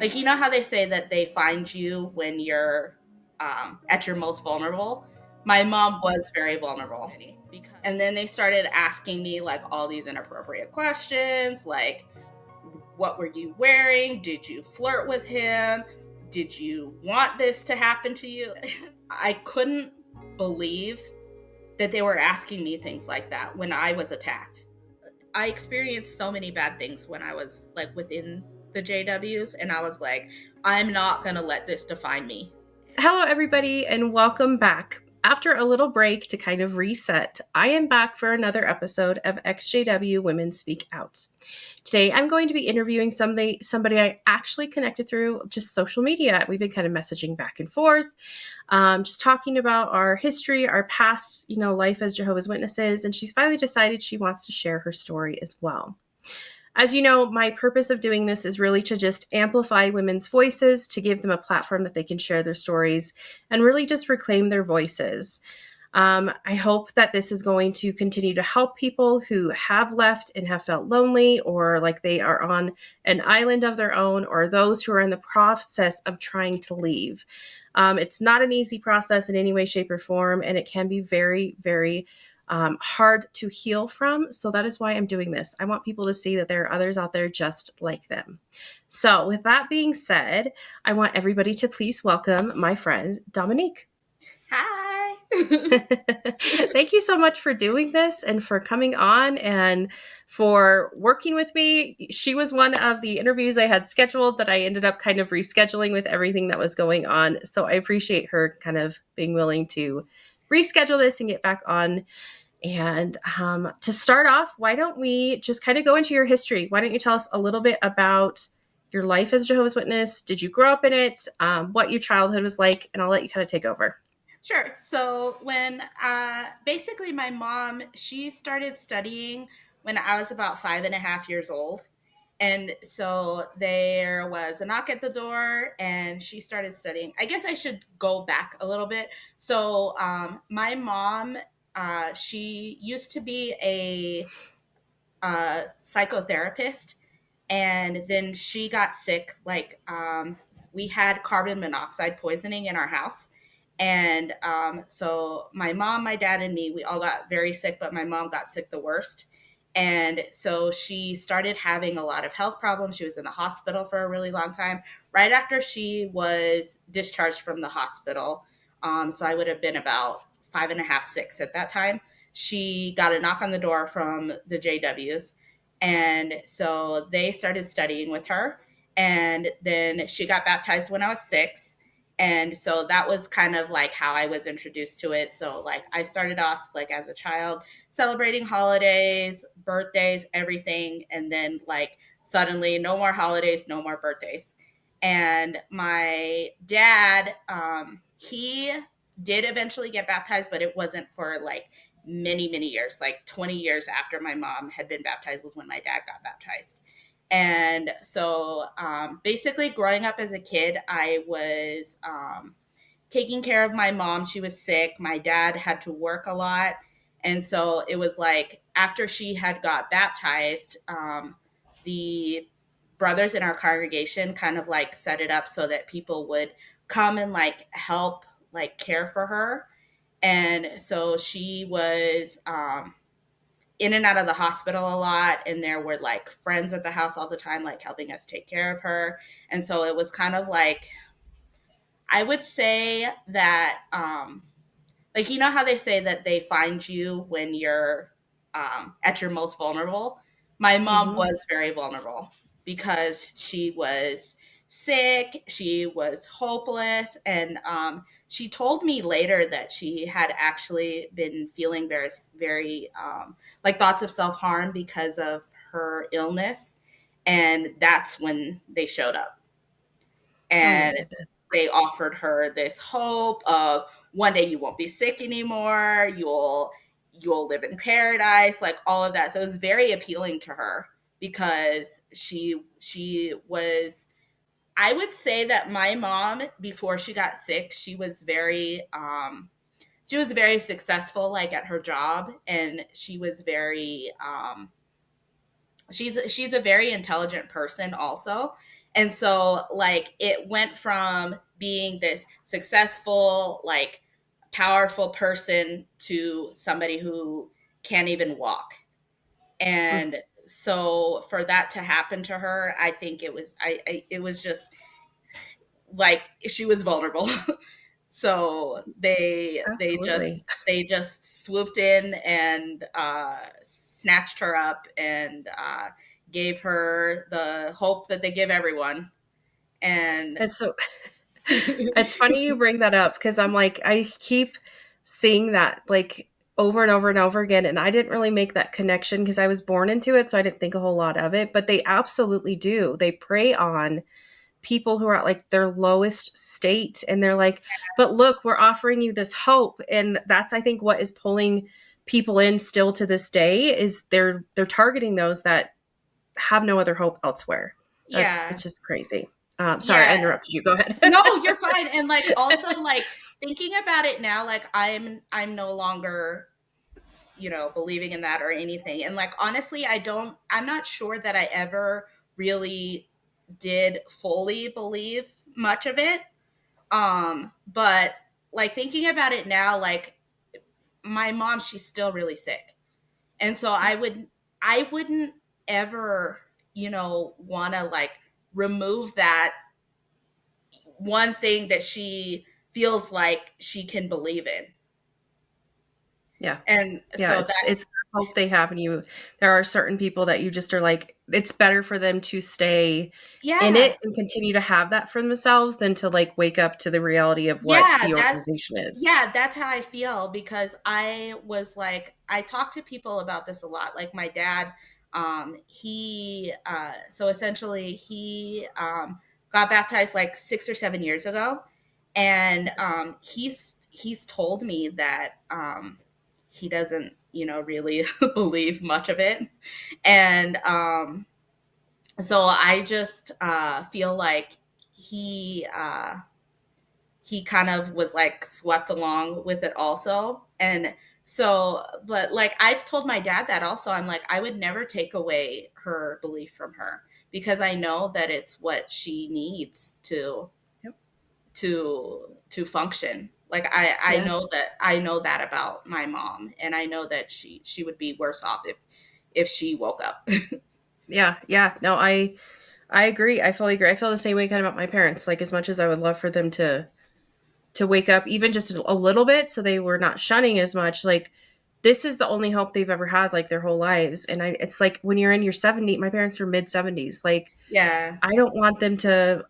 Like, you know how they say that they find you when you're at your most vulnerable? My mom was very vulnerable. And then they started asking me like all these inappropriate questions, like, what were you wearing? Did you flirt with him? Did you want this to happen to you? I couldn't believe that they were asking me things like that when I was attacked. I experienced so many bad things when I was like within the JWs, and I was like, I'm not going to let this define me. Hello, everybody, and welcome back. After a little break to kind of reset, I am back for another episode of Ex-JW Women Speak Out. Today, I'm going to be interviewing somebody I actually connected through just social media. We've been kind of messaging back and forth, just talking about our history, our past, life as Jehovah's Witnesses, and she's finally decided she wants to share her story as well. As you know, my purpose of doing this is really to just amplify women's voices, to give them a platform that they can share their stories, and really just reclaim their voices. I hope that this is going to continue to help people who have left and have felt lonely, or like they are on an island of their own, or those who are in the process of trying to leave. It's not an easy process in any way, shape, or form, and it can be very, very hard to heal from. So that is why I'm doing this. I want people to see that there are others out there just like them. So with that being said, I want everybody to please welcome my friend, Dominique. Hi. Thank you so much for doing this and for coming on and for working with me. She was one of the interviews I had scheduled that I ended up kind of rescheduling with everything that was going on. So I appreciate her kind of being willing to reschedule this and get back on. And to start off, why don't we just kind of go into your history? Why don't you tell us a little bit about your life as a Jehovah's Witness? Did you grow up in it? What your childhood was like? And I'll let you kind of take over. Sure. So when basically my mom, she started studying when I was about 5.5 years old. And so there was a knock at the door and she started studying. I guess I should go back a little bit. So my mom, she used to be a psychotherapist, and then she got sick. Like we had carbon monoxide poisoning in our house. And so my mom, my dad, and me, we all got very sick, but my mom got sick the worst. And so she started having a lot of health problems. She was in the hospital for a really long time. Right after she was discharged from the hospital, so I would have been about 5.5, 6 at that time, she got a knock on the door from the JWs. And so they started studying with her. And then she got baptized when I was 6. And so that was kind of like how I was introduced to it. So like I started off like as a child celebrating holidays, birthdays, everything. And then like suddenly no more holidays, no more birthdays. And my dad, he did eventually get baptized, but it wasn't for like many, many years. Like 20 years after my mom had been baptized was when my dad got baptized. And so basically, growing up as a kid, I was taking care of my mom. She was sick. My dad had to work a lot. And so it was like after she had got baptized, the brothers in our congregation kind of like set it up so that people would come and like help like care for her. And so she was in and out of the hospital a lot, and there were like friends at the house all the time like helping us take care of her. And so it was kind of like, I would say that like, you know how they say that they find you when you're at your most vulnerable? My mom was very vulnerable because she was sick, she was hopeless, and she told me later that she had actually been feeling very, very like thoughts of self harm because of her illness, and that's when they showed up. And they offered her this hope of one day you won't be sick anymore, you'll live in paradise, like all of that. So it was very appealing to her because she was, I would say that my mom, before she got sick, she was very successful like at her job, and she was very she's a very intelligent person also. And so like it went from being this successful, like powerful person to somebody who can't even walk. Mm, And so for that to happen to her, I think it was just like she was vulnerable. So absolutely. they just swooped in and snatched her up and gave her the hope that they give everyone. And And so it's funny you bring that up because I'm like, I keep seeing that like over and over and over again. And I didn't really make that connection because I was born into it. So I didn't think a whole lot of it. But they absolutely do. They prey on people who are at like their lowest state. And they're like, but look, we're offering you this hope. And that's, I think, what is pulling people in still to this day is they're targeting those that have no other hope elsewhere. yeah, It's just crazy. Sorry, I yeah. interrupted you. Go ahead. No, you're fine. And like also like thinking about it now, like I'm no longer, believing in that or anything. And like honestly, I'm not sure that I ever really did fully believe much of it. But like thinking about it now, like my mom, she's still really sick. And so I wouldn't ever, want to like remove that one thing that she feels like she can believe in. Yeah. And Yeah, so it's the hope they have in you. There are certain people that you just are like, it's better for them to stay in yeah, it and continue to have that for themselves than to like wake up to the reality of what yeah, the organization is. that's how I feel because I was like, I talk to people about this a lot. Like my dad, so essentially he got baptized like 6 or 7 years ago, and he's told me that he doesn't, really believe much of it, and so I just feel like he. He kind of was like swept along with it also. And so, but like I've told my dad that also, I'm like, I would never take away her belief from her because I know that it's what she needs Yep. to function. Like Yeah. I know that about my mom, and I know that she would be worse off if she woke up. Yeah. Yeah. No, I agree. I fully agree. I feel the same way kind of about my parents. Like as much as I would love for them to wake up even just a little bit so they were not shunning as much, like this is the only hope they've ever had like their whole lives. And it's like when you're in your 70s, my parents are mid 70s, like Yeah. I don't want them to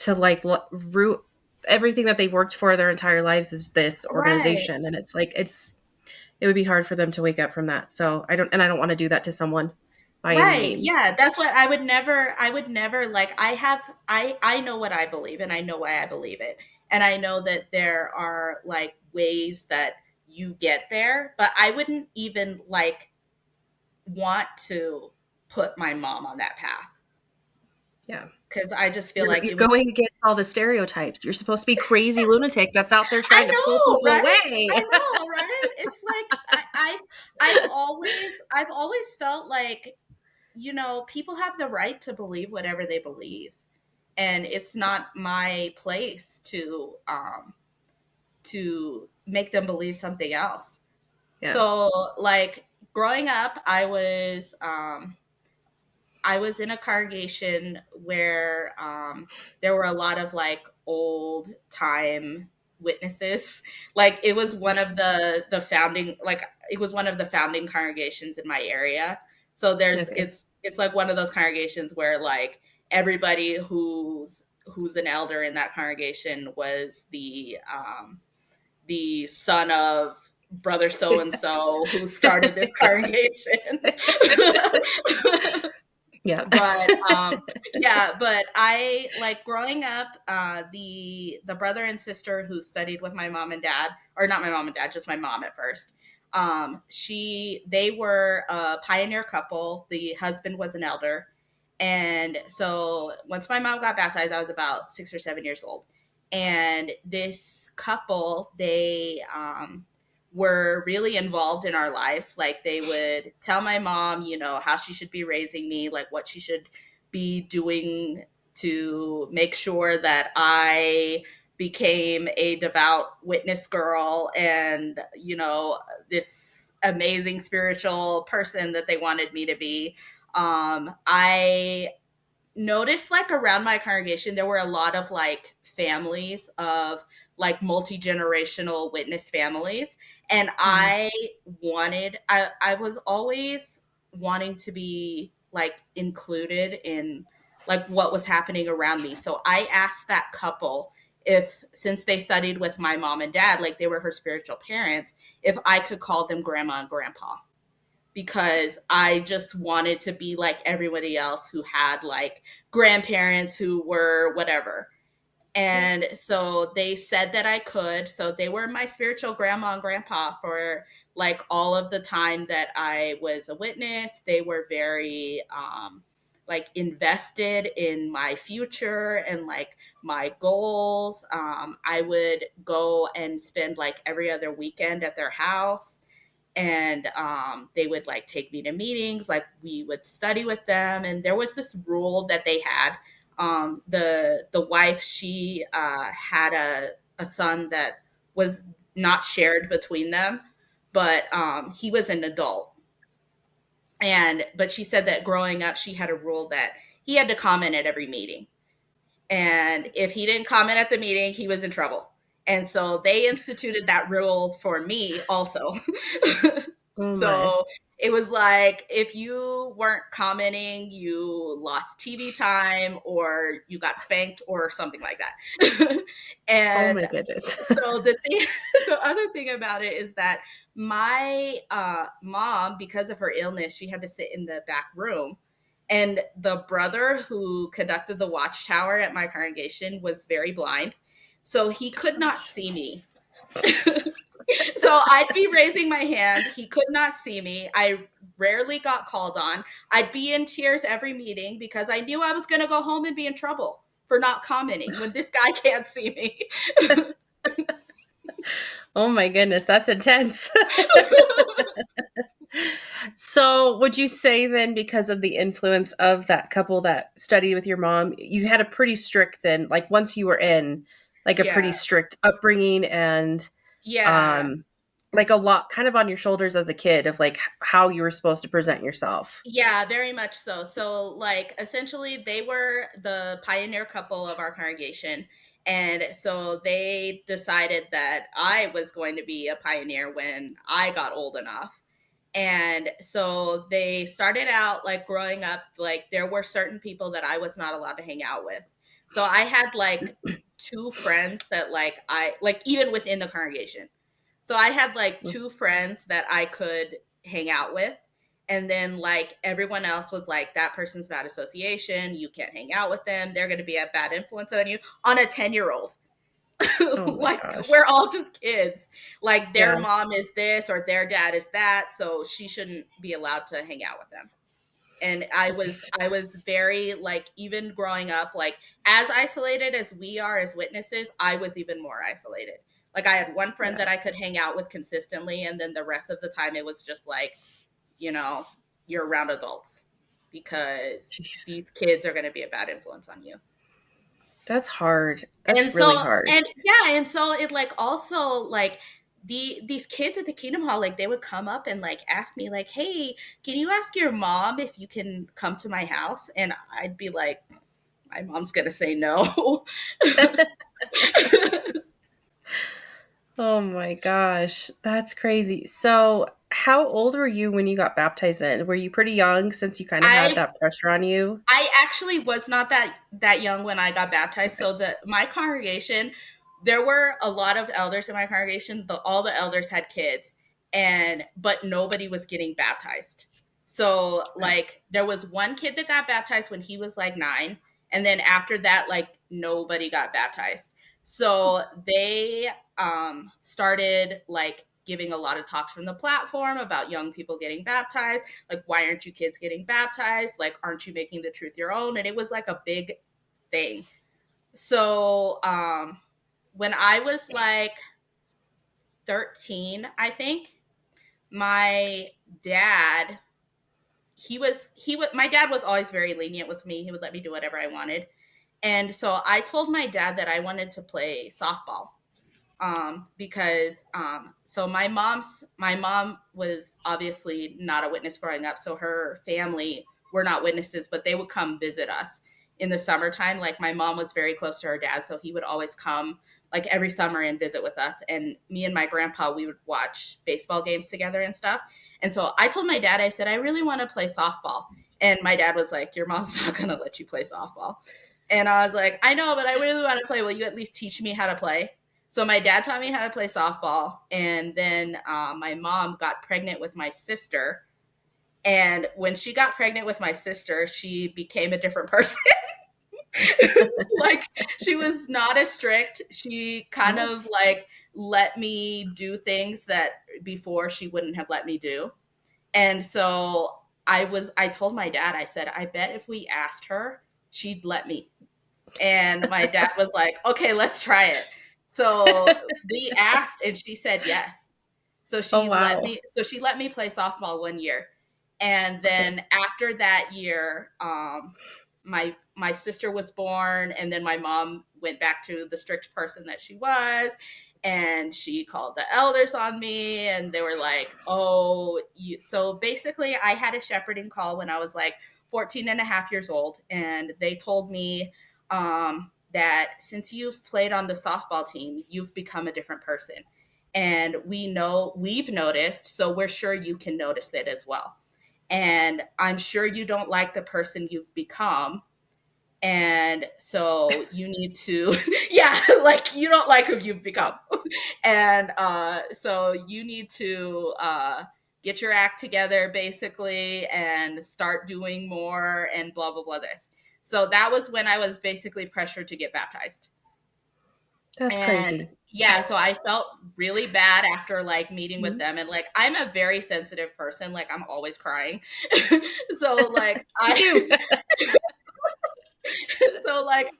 like root everything that they've worked for their entire lives is this Right. organization. And it's like it would be hard for them to wake up from that. So I don't want to do that to someone by any Right. means. Yeah, that's what I would never like I know what I believe and I know why I believe it. And I know that there are like ways that you get there, but I wouldn't even like want to put my mom on that path Yeah. cuz I just feel like You're it would. going against all the stereotypes. You're supposed to be crazy lunatic that's out there I trying to pull know, people right? away. I know, right? It's like I've always felt like, people have the right to believe whatever they believe, and it's not my place to make them believe something else. Yeah. So like growing up, I was in a congregation where there were a lot of like old time witnesses. Like it was one of the founding, like it was one of the founding congregations in my area. So Okay. it's like one of those congregations where like everybody who's an elder in that congregation was the son of brother so and so who started this congregation. Yeah. But yeah, but I like growing up, the brother and sister who studied with my mom and dad, or not my mom and dad, just my mom at first. They were a pioneer couple. The husband was an elder, and so once my mom got baptized, I was about 6 or 7 years old, and this couple, they were really involved in our lives. Like they would tell my mom, how she should be raising me, like what she should be doing to make sure that I became a devout witness girl and, this amazing spiritual person that they wanted me to be. I noticed like around my congregation there were a lot of like families of like multi-generational witness families, and Mhm. I was always wanting to be like included in like what was happening around me. So I asked that couple, if since they studied with my mom and dad, like they were her spiritual parents, if I could call them grandma and grandpa, because I just wanted to be like everybody else who had like grandparents who were whatever. Yeah. And so they said that I could. So they were my spiritual grandma and grandpa for like all of the time that I was a witness. They were very like invested in my future and like my goals. I would go and spend like every other weekend at their house, and they would like take me to meetings, like we would study with them. And there was this rule that they had. The wife, she had a son that was not shared between them, but he was an adult. And but she said that growing up she had a rule that he had to comment at every meeting, and if he didn't comment at the meeting, he was in trouble. And so they instituted that rule for me also. Oh my. So it was like if you weren't commenting, you lost TV time or you got spanked or something like that. Oh And my goodness. so the thing, the other thing about it is that my mom, because of her illness, she had to sit in the back room. And the brother who conducted the watchtower at my congregation was very blind. So he could not see me. So I'd be raising my hand. He could not see me. I rarely got called on. I'd be in tears every meeting because I knew I was going to go home and be in trouble for not commenting when this guy can't see me. Oh my goodness, that's intense. So, would you say then, because of the influence of that couple that studied with your mom, you had a pretty strict then, like once you were in, like a pretty Yeah. strict upbringing and Yeah. um like a lot kind of on your shoulders as a kid of like how you were supposed to present yourself. Yeah, very much so. So, like, essentially, they were the pioneer couple of our congregation. And so they decided that I was going to be a pioneer when I got old enough. And so they started out like growing up, like, there were certain people that I was not allowed to hang out with. So I had like two friends that, like, even within the congregation. So I had like two friends that I could hang out with. And then like everyone else was like, that person's bad association. You can't hang out with them. They're going to be a bad influence on you, on a 10-year-old. Oh my Like we're gosh. all just kids. Like their Yeah. mom is this or their dad is that. So she shouldn't be allowed to hang out with them. And I was very like, even growing up, like as isolated as we are as witnesses, I was even more isolated. Like I had one friend Yeah. that I could hang out with consistently, and then the rest of the time it was just like, you know you're around adults because Jeez. these kids are going to be a bad influence on you. That's hard. And That's really so, hard. and yeah, and so it like also like these kids at the Kingdom Hall, like they would come up and like ask me like, hey, can you ask your mom if you can come to my house? And I'd be like, my mom's gonna say no. Oh my gosh. That's crazy. So, how old were you when you got baptized in? Were you pretty young since you kind of had I that pressure on you? I actually was not that young when I got baptized. Okay. So my congregation, there were a lot of elders in my congregation. All the elders had kids, and but nobody was getting baptized. So like there was one kid that got baptized when he was like 9, and then after that, like nobody got baptized. So they started like giving a lot of talks from the platform about young people getting baptized, like why aren't you kids getting baptized, like aren't you making the truth your own? And it was like a big thing. So when I was like 13, I think, my dad, he was my dad was always very lenient with me. He would let me do whatever I wanted. And so I told my dad that I wanted to play softball, because so my mom was obviously not a witness growing up, so her family were not witnesses, but they would come visit us in the summertime. Like my mom was very close to her dad, so he would always come like every summer and visit with us. And me and my grandpa, we would watch baseball games together and stuff. And so I told my dad, I said, I really want to play softball. And my dad was like, your mom's not going to let you play softball. And I was like, I know, but I really want to play. Will you at least teach me how to play? So my dad taught me how to play softball, and then my mom got pregnant with my sister. And when she got pregnant with my sister, she became a different person. Like she was not as strict. She kind Oh, of like let me do things that before she wouldn't have let me do. And so I told my dad, I said, I bet if we asked her, she'd let me. And my dad was like, okay, let's try it. So we asked and she said yes. oh wow. So she let me play softball one year. And Okay. then after that year, my sister was born, and then my mom went back to the strict person that she was, and she called the elders on me, and they were like, oh, so basically I had a shepherding call when I was like 14 and a half years old, and they told me that since you've played on the softball team, you've become a different person. And we've noticed, so we're sure you can notice it as well. And I'm sure you don't like the person you've become. And so you need to, yeah, like you don't like who you've become. And so you need to get your act together basically and start doing more and blah, blah, blah, this. So that was when I was basically pressured to get baptized. That's And crazy. yeah, so I felt really bad after like meeting with Mhm. them. And like I'm a very sensitive person, like I'm always crying. So like Me too. so like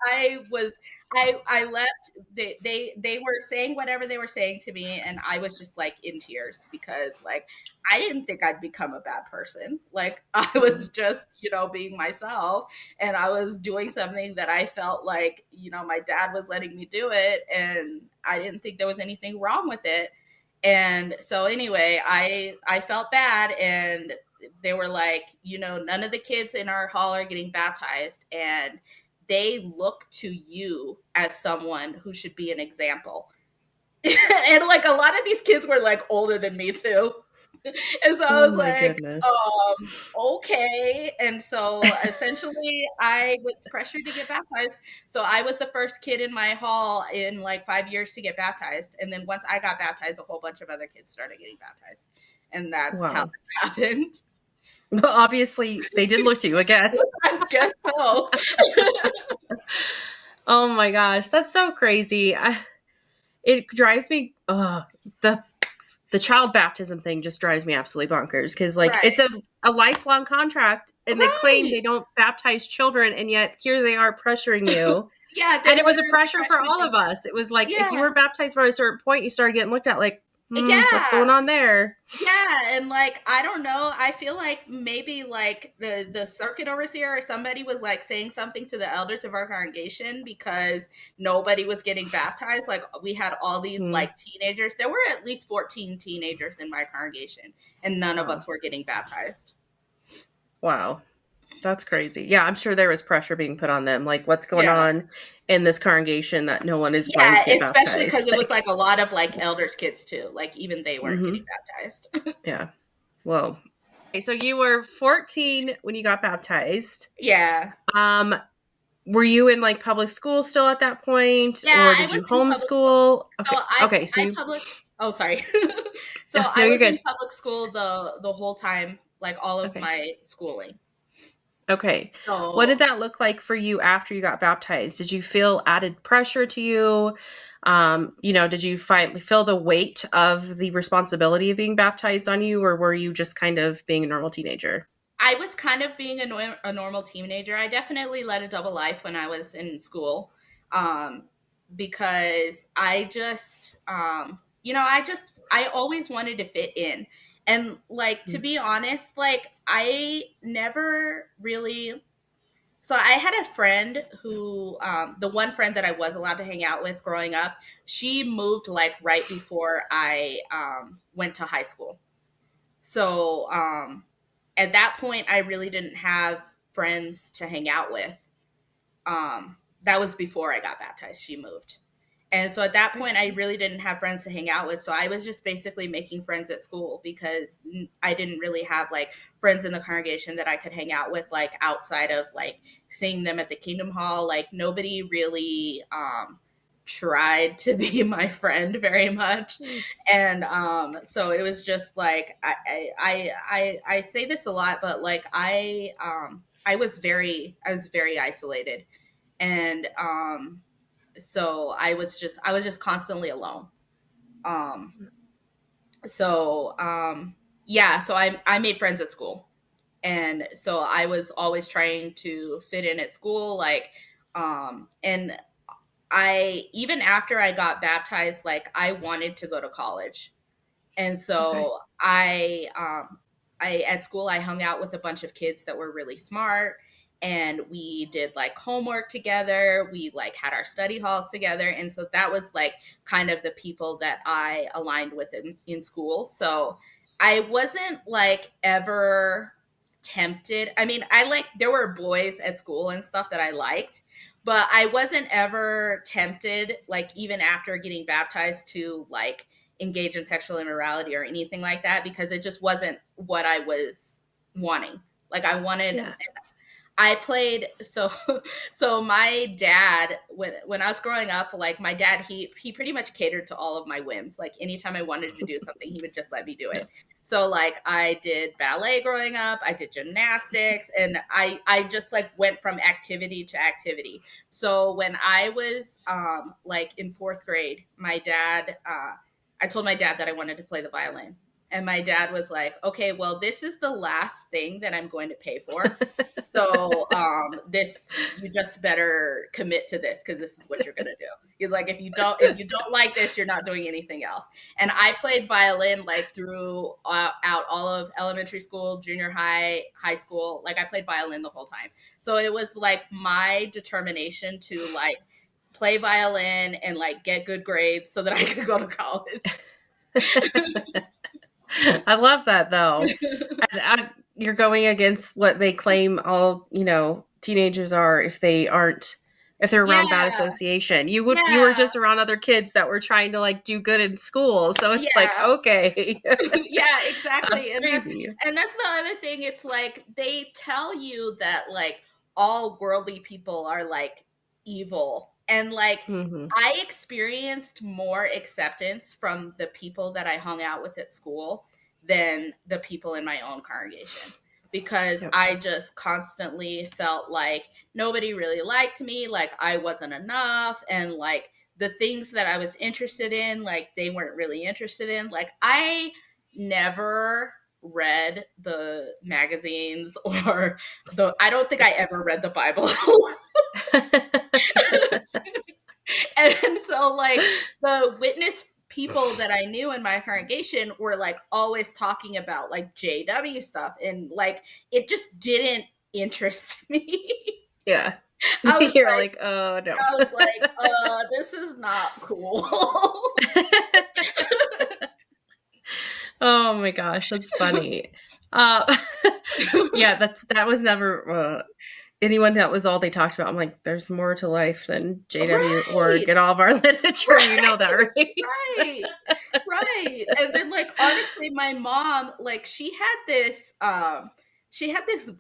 I was I left. They were saying whatever they were saying to me, and I was just like in tears because like I didn't think I'd become a bad person. Like I Mhm. was just, being myself, and I was doing something that I felt like, my dad was letting me do it, and I didn't think there was anything wrong with it. And so anyway, I felt bad, and they were like, none of the kids in our hall are getting baptized, and they look to you as someone who should be an example. And like a lot of these kids were like older than me too. And so I Oh was my like, goodness. okay. And so essentially I was pressured to get baptized. So I was the first kid in my hall in like 5 years to get baptized. And then once I got baptized, a whole bunch of other kids started getting baptized. And that's how Wow. it happened. But obviously they did look to you, I guess. I guess so. Oh my gosh, that's so crazy. It drives me the the child baptism thing just drives me absolutely bonkers because like Right. it's a lifelong contract and they claim Right. they don't baptize children and yet here they are pressuring you. Yeah, they And it was a literally pressure for pressured all me. of us. It was like if you Yeah. were baptized by a certain point, you started getting looked at like, what's Yeah. going on there? Yeah, and like I don't know, I feel like maybe like the circuit overseer or somebody was like saying something to the elders of our congregation because nobody was getting baptized. Like we had all these Hmm. like teenagers. There were at least 14 teenagers in my congregation, and none of Wow. us were getting baptized. Wow. That's crazy. Yeah, I'm sure there was pressure being put on them. Like, what's going Yeah. on in this congregation that no one is wanting Yeah, to get especially baptized? because it was Like, like a lot of like elders kids too. Like even they weren't getting hmm, baptized. yeah. Whoa. Okay, so you were 14 when you got baptized. Yeah. Um, were you in like public school still at that point, Yeah, or I did you was in public school. homeschool? So Okay, okay, so I you, public oh sorry. So no, I you're was in good. public school the whole time, like all of Okay, my schooling. okay. What did So that look like for you after you got baptized? Did you feel added pressure to you? Did you feel the weight of the responsibility of being baptized on you, or were you just kind of being a normal teenager? I was kind of being a normal teenager. I definitely led a double life when I was in school, um, because I always wanted to fit in, and like to Mm. be honest, like I never really So I had a friend who, the one friend that I was allowed to hang out with growing up, she moved like right before I went to high school. So at that point, I really didn't have friends to hang out with. That was before I got baptized. She moved. And so at that point, I really didn't have friends to hang out with. So I was just basically making friends at school because I didn't really have like friends in the congregation that I could hang out with, like outside of like seeing them at the Kingdom Hall. Like nobody really tried to be my friend very much. And so it was just like, I say this a lot, but like I was very isolated. And so I was just constantly alone. Um, so yeah, so I made friends at school, and so I was always trying to fit in at school, like, and I even after I got baptized, like I wanted to go to college. And Okay. so I at school I hung out with a bunch of kids that were really smart, and we did like homework together. We like had our study halls together, and so that was like kind of the people that I aligned with in school. So I wasn't like ever tempted. I mean, I like there were boys at school and stuff that I liked, but I wasn't ever tempted, like even after getting baptized, to like engage in sexual immorality or anything like that, because it just wasn't what I was wanting. Like I wanted, Yeah. I played so so my dad, when I was growing up, like my dad, he pretty much catered to all of my whims. Like anytime I wanted to do something, he would just let me do Yeah. it. So like I did ballet growing up, I did gymnastics, and I just like went from activity to activity. So when I was like in 4th grade, my dad I told my dad that I wanted to play the violin. And my dad was like, "Okay, well, this is the last thing that I'm going to pay for. So this you just better commit to this because this is what you're gonna do." He's like, if you don't like this, you're not doing anything else. And I played violin like through out all of elementary school, junior high, high school. Like I played violin the whole time. So it was like my determination to like play violin and like get good grades so that I could go to college. I love that though. And you're going against what they claim all, teenagers are if they're around bad Yeah, association. You were yeah, just around other kids that were trying to like do good in school. So it's like, yeah. okay. Yeah, That's exactly. crazy. And that's the other thing. It's like they tell you that like all worldly people are like evil. And like Hmm. I experienced more acceptance from the people that I hung out with at school than the people in my own congregation, because Yep. I just constantly felt like nobody really liked me, like I wasn't enough, and like the things that I was interested in, like they weren't really interested in. Like I never read the magazines or I don't think I ever read the Bible. And so like the witness people that I knew in my congregation were like always talking about like JW stuff, and like it just didn't interest me. Yeah. I was You're like like, oh no. I was like, this is not cool. Oh my gosh, that's funny. Uh, yeah, that was never anyone that was all they talked about. I'm like, there's more to life than JW or Right. get all of our literature. You know that, Right. right? Right. Right. And then like honestly my mom, like she had this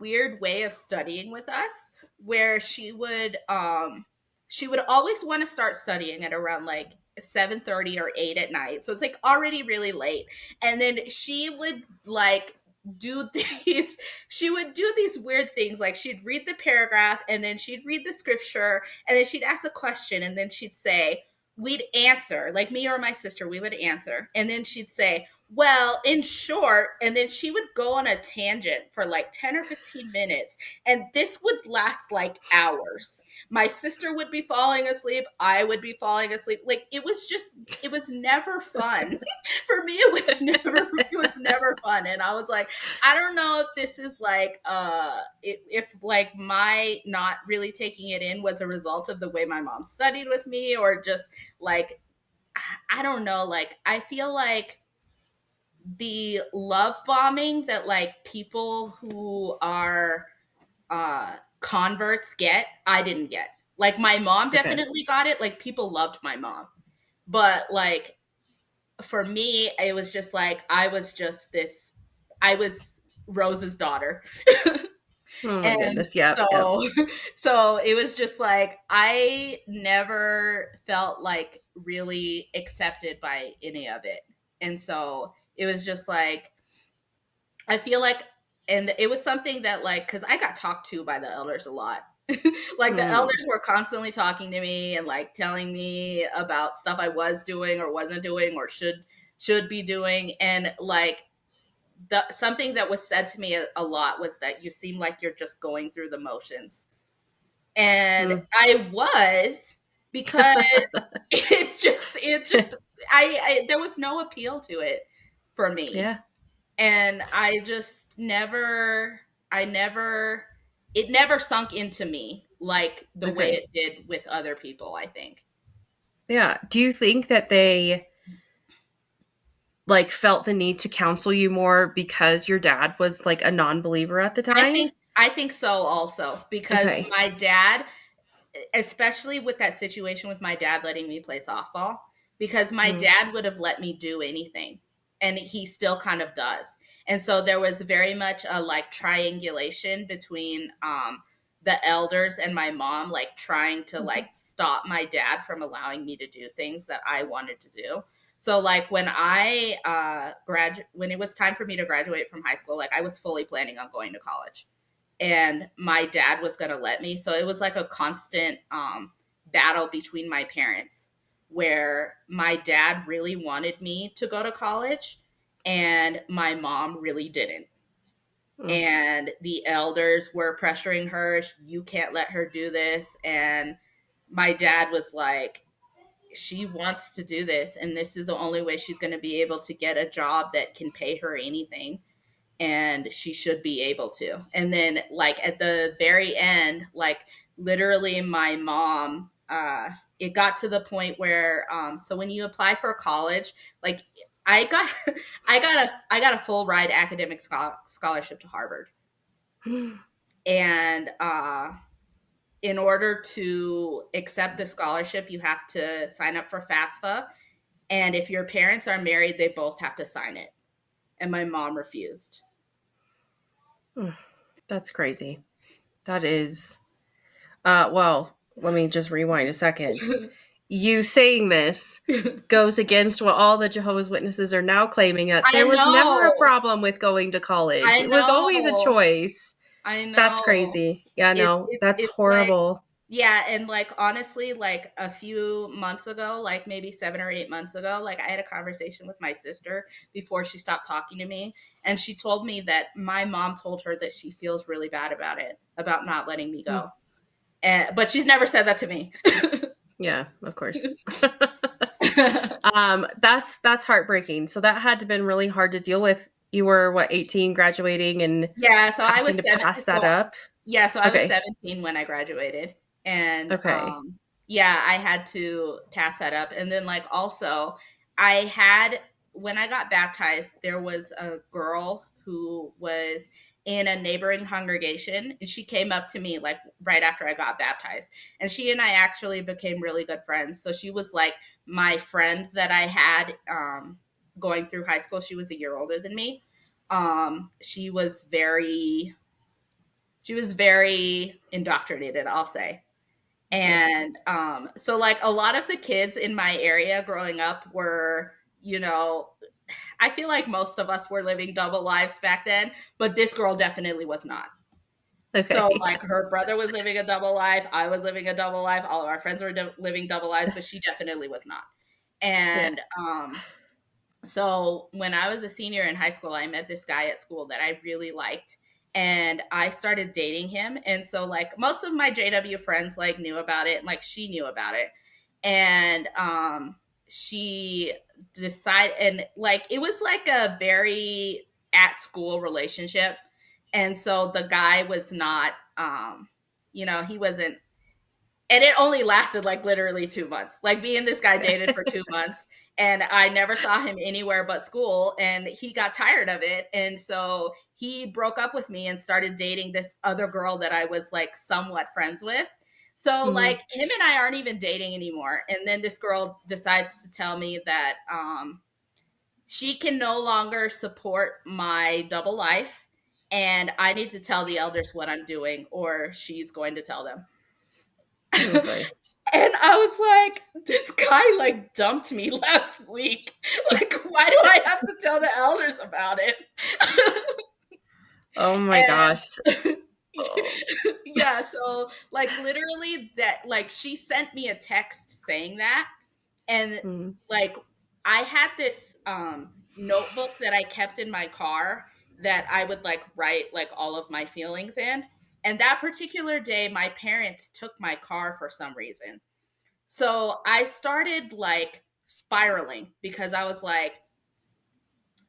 weird way of studying with us, where she would always want to start studying at around like 7:30 or 8 at night. So it's like already really late. And then she would like do these she would do these weird things, like she'd read the paragraph and then she'd read the scripture and then she'd ask a question and then she'd say, we'd answer, like me or my sister, we would answer. And then she'd say, Well, in short, and then she would go on a tangent for like 10 or 15 minutes, and this would last like hours. My sister would be falling asleep, I would be falling asleep. Like it was never fun. For me it was never fun. And I was like, I don't know if this is like if like my not really taking it in was a result of the way my mom studied with me, or just like I don't know, like I feel like the love bombing that like people who are converts get, I didn't get. Like my mom Okay. definitely got it. Like people loved my mom. But like for me, it was just like I was Rose's daughter. Oh my And goodness. Yep. Yep. so so it was just like I never felt like really accepted by any of it. And so it was just like I feel like, and it was something that like, because I got talked to by the elders a lot. Like the Mm. elders were constantly talking to me and like telling me about stuff I was doing or wasn't doing or should be doing. And like the something that was said to me a lot was that you seem like you're just going through the motions. And Mm. I was, because it just I there was no appeal to it for me. Yeah. And I never it never sunk into me like the way Okay. it did with other people, I think. Yeah. Do you think that they like felt the need to counsel you more because your dad was like a non-believer at the time? I think so also, because Okay. my dad, especially with that situation with my dad letting me play softball, because my Mm. dad would have let me do anything, and he still kind of does. And so there was very much a like triangulation between the elders and my mom, like trying to like Mhm. stop my dad from allowing me to do things that I wanted to do. So like when I when it was time for me to graduate from high school, like I was fully planning on going to college, and my dad was going to let me. So it was like a constant battle between my parents, where my dad really wanted me to go to college and my mom really didn't. Mm. And the elders were pressuring her, you can't let her do this. And my dad was like, she wants to do this, and this is the only way she's going to be able to get a job that can pay her anything, and she should be able to. And then like at the very end, like literally my mom it got to the point where so when you apply for college, like I got I got a full ride academic scholarship to Harvard. And in order to accept the scholarship, you have to sign up for FAFSA, and if your parents are married, they both have to sign it. And my mom refused. Mm. That's crazy. That is well, let me just rewind a second. You saying this goes against what all the Jehovah's Witnesses are now claiming, that I there was never a know. problem with going to college. I It was always a know. choice. I That's know. crazy. Yeah, no, that's It's like, horrible. yeah, and like honestly, like a few months ago, like maybe 7 or 8 months ago, like I had a conversation with my sister before she stopped talking to me, and she told me that my mom told her that she feels really bad about it, about not letting me Mm. go. And but she's never said that to me. Yeah, of course. That's heartbreaking. So that had to been really hard to deal with. You were what, 18, graduating and Yeah, so I having was to seven. pass that So up? yeah, so I was Okay. 17 when I graduated. And Okay. yeah, I had to pass that up. And then like also I had when I got baptized, there was a girl who was in a neighboring congregation, and she came up to me like right after I got baptized. And she and I actually became really good friends. So she was like my friend that I had going through high school. She was a year older than me. She was very indoctrinated, I'll say. Mm. And so like a lot of the kids in my area growing up were, I feel like most of us were living double lives back then, but this girl definitely was not. So Okay. like her brother was living a double life, I was living a double life, all of our friends were living double lives, but she definitely was not. Yeah. And So when I was a senior in high school, I met this guy at school that I really liked, and I started dating him. And so like most of my JW friends like knew about it, and like she knew about it. And she decided, and like it was like a very at school relationship. And so the guy was not he wasn't, and it only lasted like literally 2 months. Like me and this guy dated for 2 months, and I never saw him anywhere but school. And he got tired of it, and so he broke up with me and started dating this other girl that I was like somewhat friends with. So Mhm. like him and I aren't even dating anymore. And then this girl decides to tell me that she can no longer support my double life, and I need to tell the elders what I'm doing, or she's going to tell them. Oh boy. And I was like, this guy like dumped me last week. Like, why do I have to tell the elders about it? Oh my gosh. And Oh. yeah, so like literally that, like she sent me a text saying that. And Mhm. like I had this notebook that I kept in my car that I would like write like all of my feelings in. And that particular day, my parents took my car for some reason. So I started like spiraling because I was like,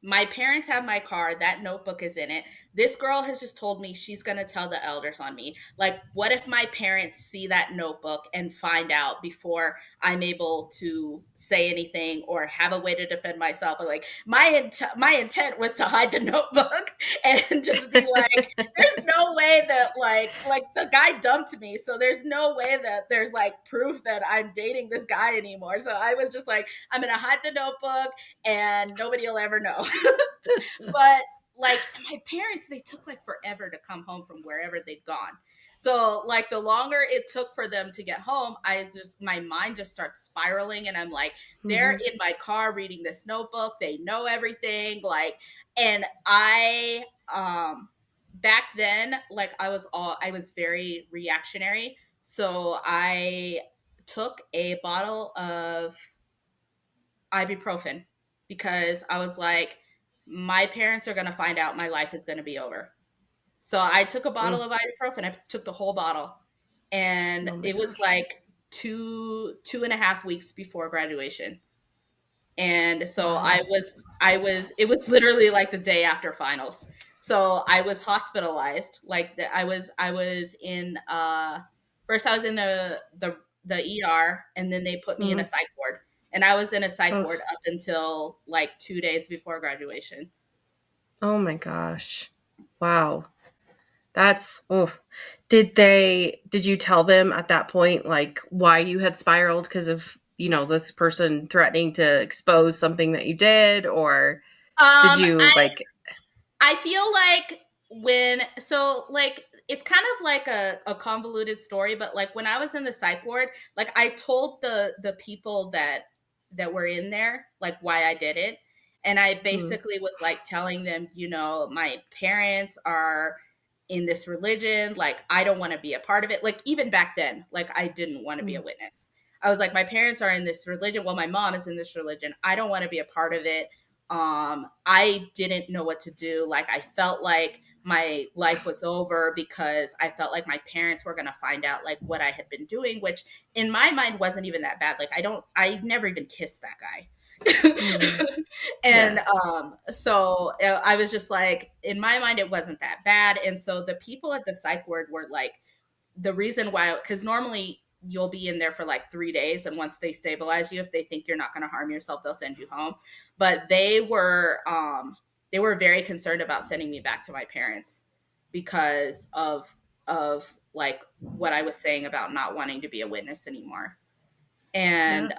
my parents have my car. That notebook is in it. This girl has just told me she's going to tell the elders on me. Like, what if my parents see that notebook and find out before I'm able to say anything or have a way to defend myself? Like, my intent was to hide the notebook and just be like, there's no way that like the guy dumped me, so there's no way that there's like proof that I'm dating this guy anymore. So I was just like, I'm going to hide the notebook and nobody will ever know. But like my parents, they took like forever to come home from wherever they'd gone. So like the longer it took for them to get home, my mind just starts spiraling, and I'm like, they're Mhm. in my car reading this notebook, they know everything, like. And I back then, like I was very reactionary. So I took a bottle of ibuprofen because I was like, my parents are going to find out, my life is going to be over. So I took a bottle Mm. of ibuprofen. I took the whole bottle, and Oh my it was gosh. like 2.5 weeks before graduation. And so Wow. it was literally like the day after finals. So I was hospitalized. I was in first I was in the ER, and then they put me in a Mhm. psych ward. And I was in a psych Oh. ward up until like 2 days before graduation. Oh my gosh. Wow. That's oh. Did you tell them at that point like why you had spiraled because of, this person threatening to expose something that you did, or did Um, you like I feel like like it's kind of like a convoluted story, but like when I was in the psych ward, like I told the people that were in there like why I did it. And I mm, basically was like telling them, my parents are in this religion, like I don't want to be a part of it. Like even back then, like I didn't want to be a mm, witness. I was like, my parents are in this religion. Well, my mom is in this religion. I don't want to be a part of it. I didn't know what to do. Like I felt like my life was over because I felt like my parents were going to find out like what I had been doing, which in my mind wasn't even that bad. Like I never even kissed that guy. mm, And yeah. so I was just like, in my mind it wasn't that bad. And so the people at the psych ward were like, the reason why, because normally you'll be in there for like 3 days, and once they stabilize you, if they think you're not going to harm yourself, they'll send you home. But they were very concerned about sending me back to my parents because of like what I was saying about not wanting to be a witness anymore. Yeah. And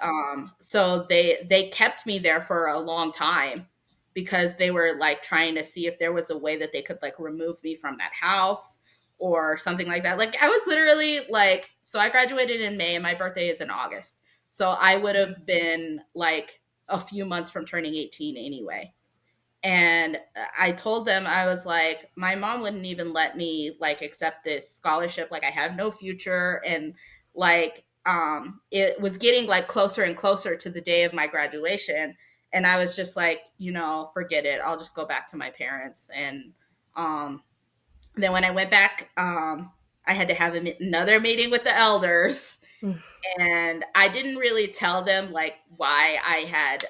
so they kept me there for a long time because they were like trying to see if there was a way that they could like remove me from that house or something like that. Like I was literally like, so I graduated in May and my birthday is in August, so I would Mhm. have been like a few months from turning 18 anyway. And I told them, I was like, my mom wouldn't even let me like accept this scholarship, like I have no future. And like it was getting like closer and closer to the day of my graduation, And I was just like, forget it, I'll just go back to my parents. And um then when I went back, I had to have another meeting with the elders, Mm. and I didn't really tell them like why I had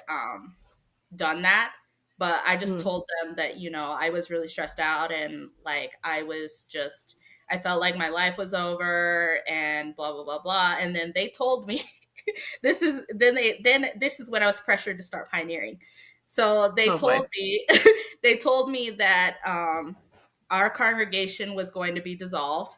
done that, but I just Mm. told them that I was really stressed out, and like I felt like my life was over and blah blah blah blah. And then they told me then this is when I was pressured to start pioneering. So they Oh boy. told me they told me that our congregation was going to be dissolved,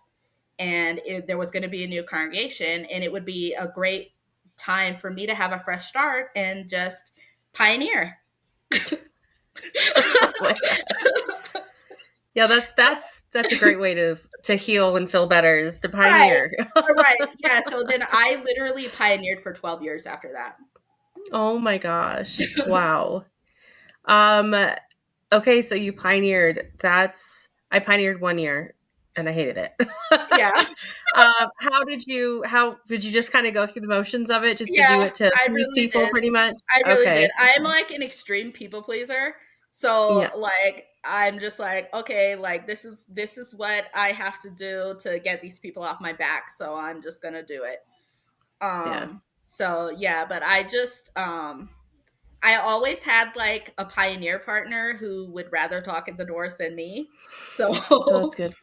and there was going to be a new congregation, and it would be a great time for me to have a fresh start and just pioneer. Oh my gosh. Yeah, that's a great way to heal and feel better, is to Right. pioneer. Right. Yeah. So then I literally pioneered for 12 years after that. Oh my gosh. Wow. Um okay, so you pioneered. That's I pioneered 1 year and I hated it. Yeah. How did you just kind of go through the motions of it just to do Yeah. it to I please really people did. pretty much? I really did. Okay. I'm like an extreme people pleaser. So Yeah. like I'm just like, okay, like this is what I have to do to get these people off my back. So I'm just gonna do it. Yeah. So yeah, but I always had like a pioneer partner who would rather talk at the doors than me. So Oh, that's good.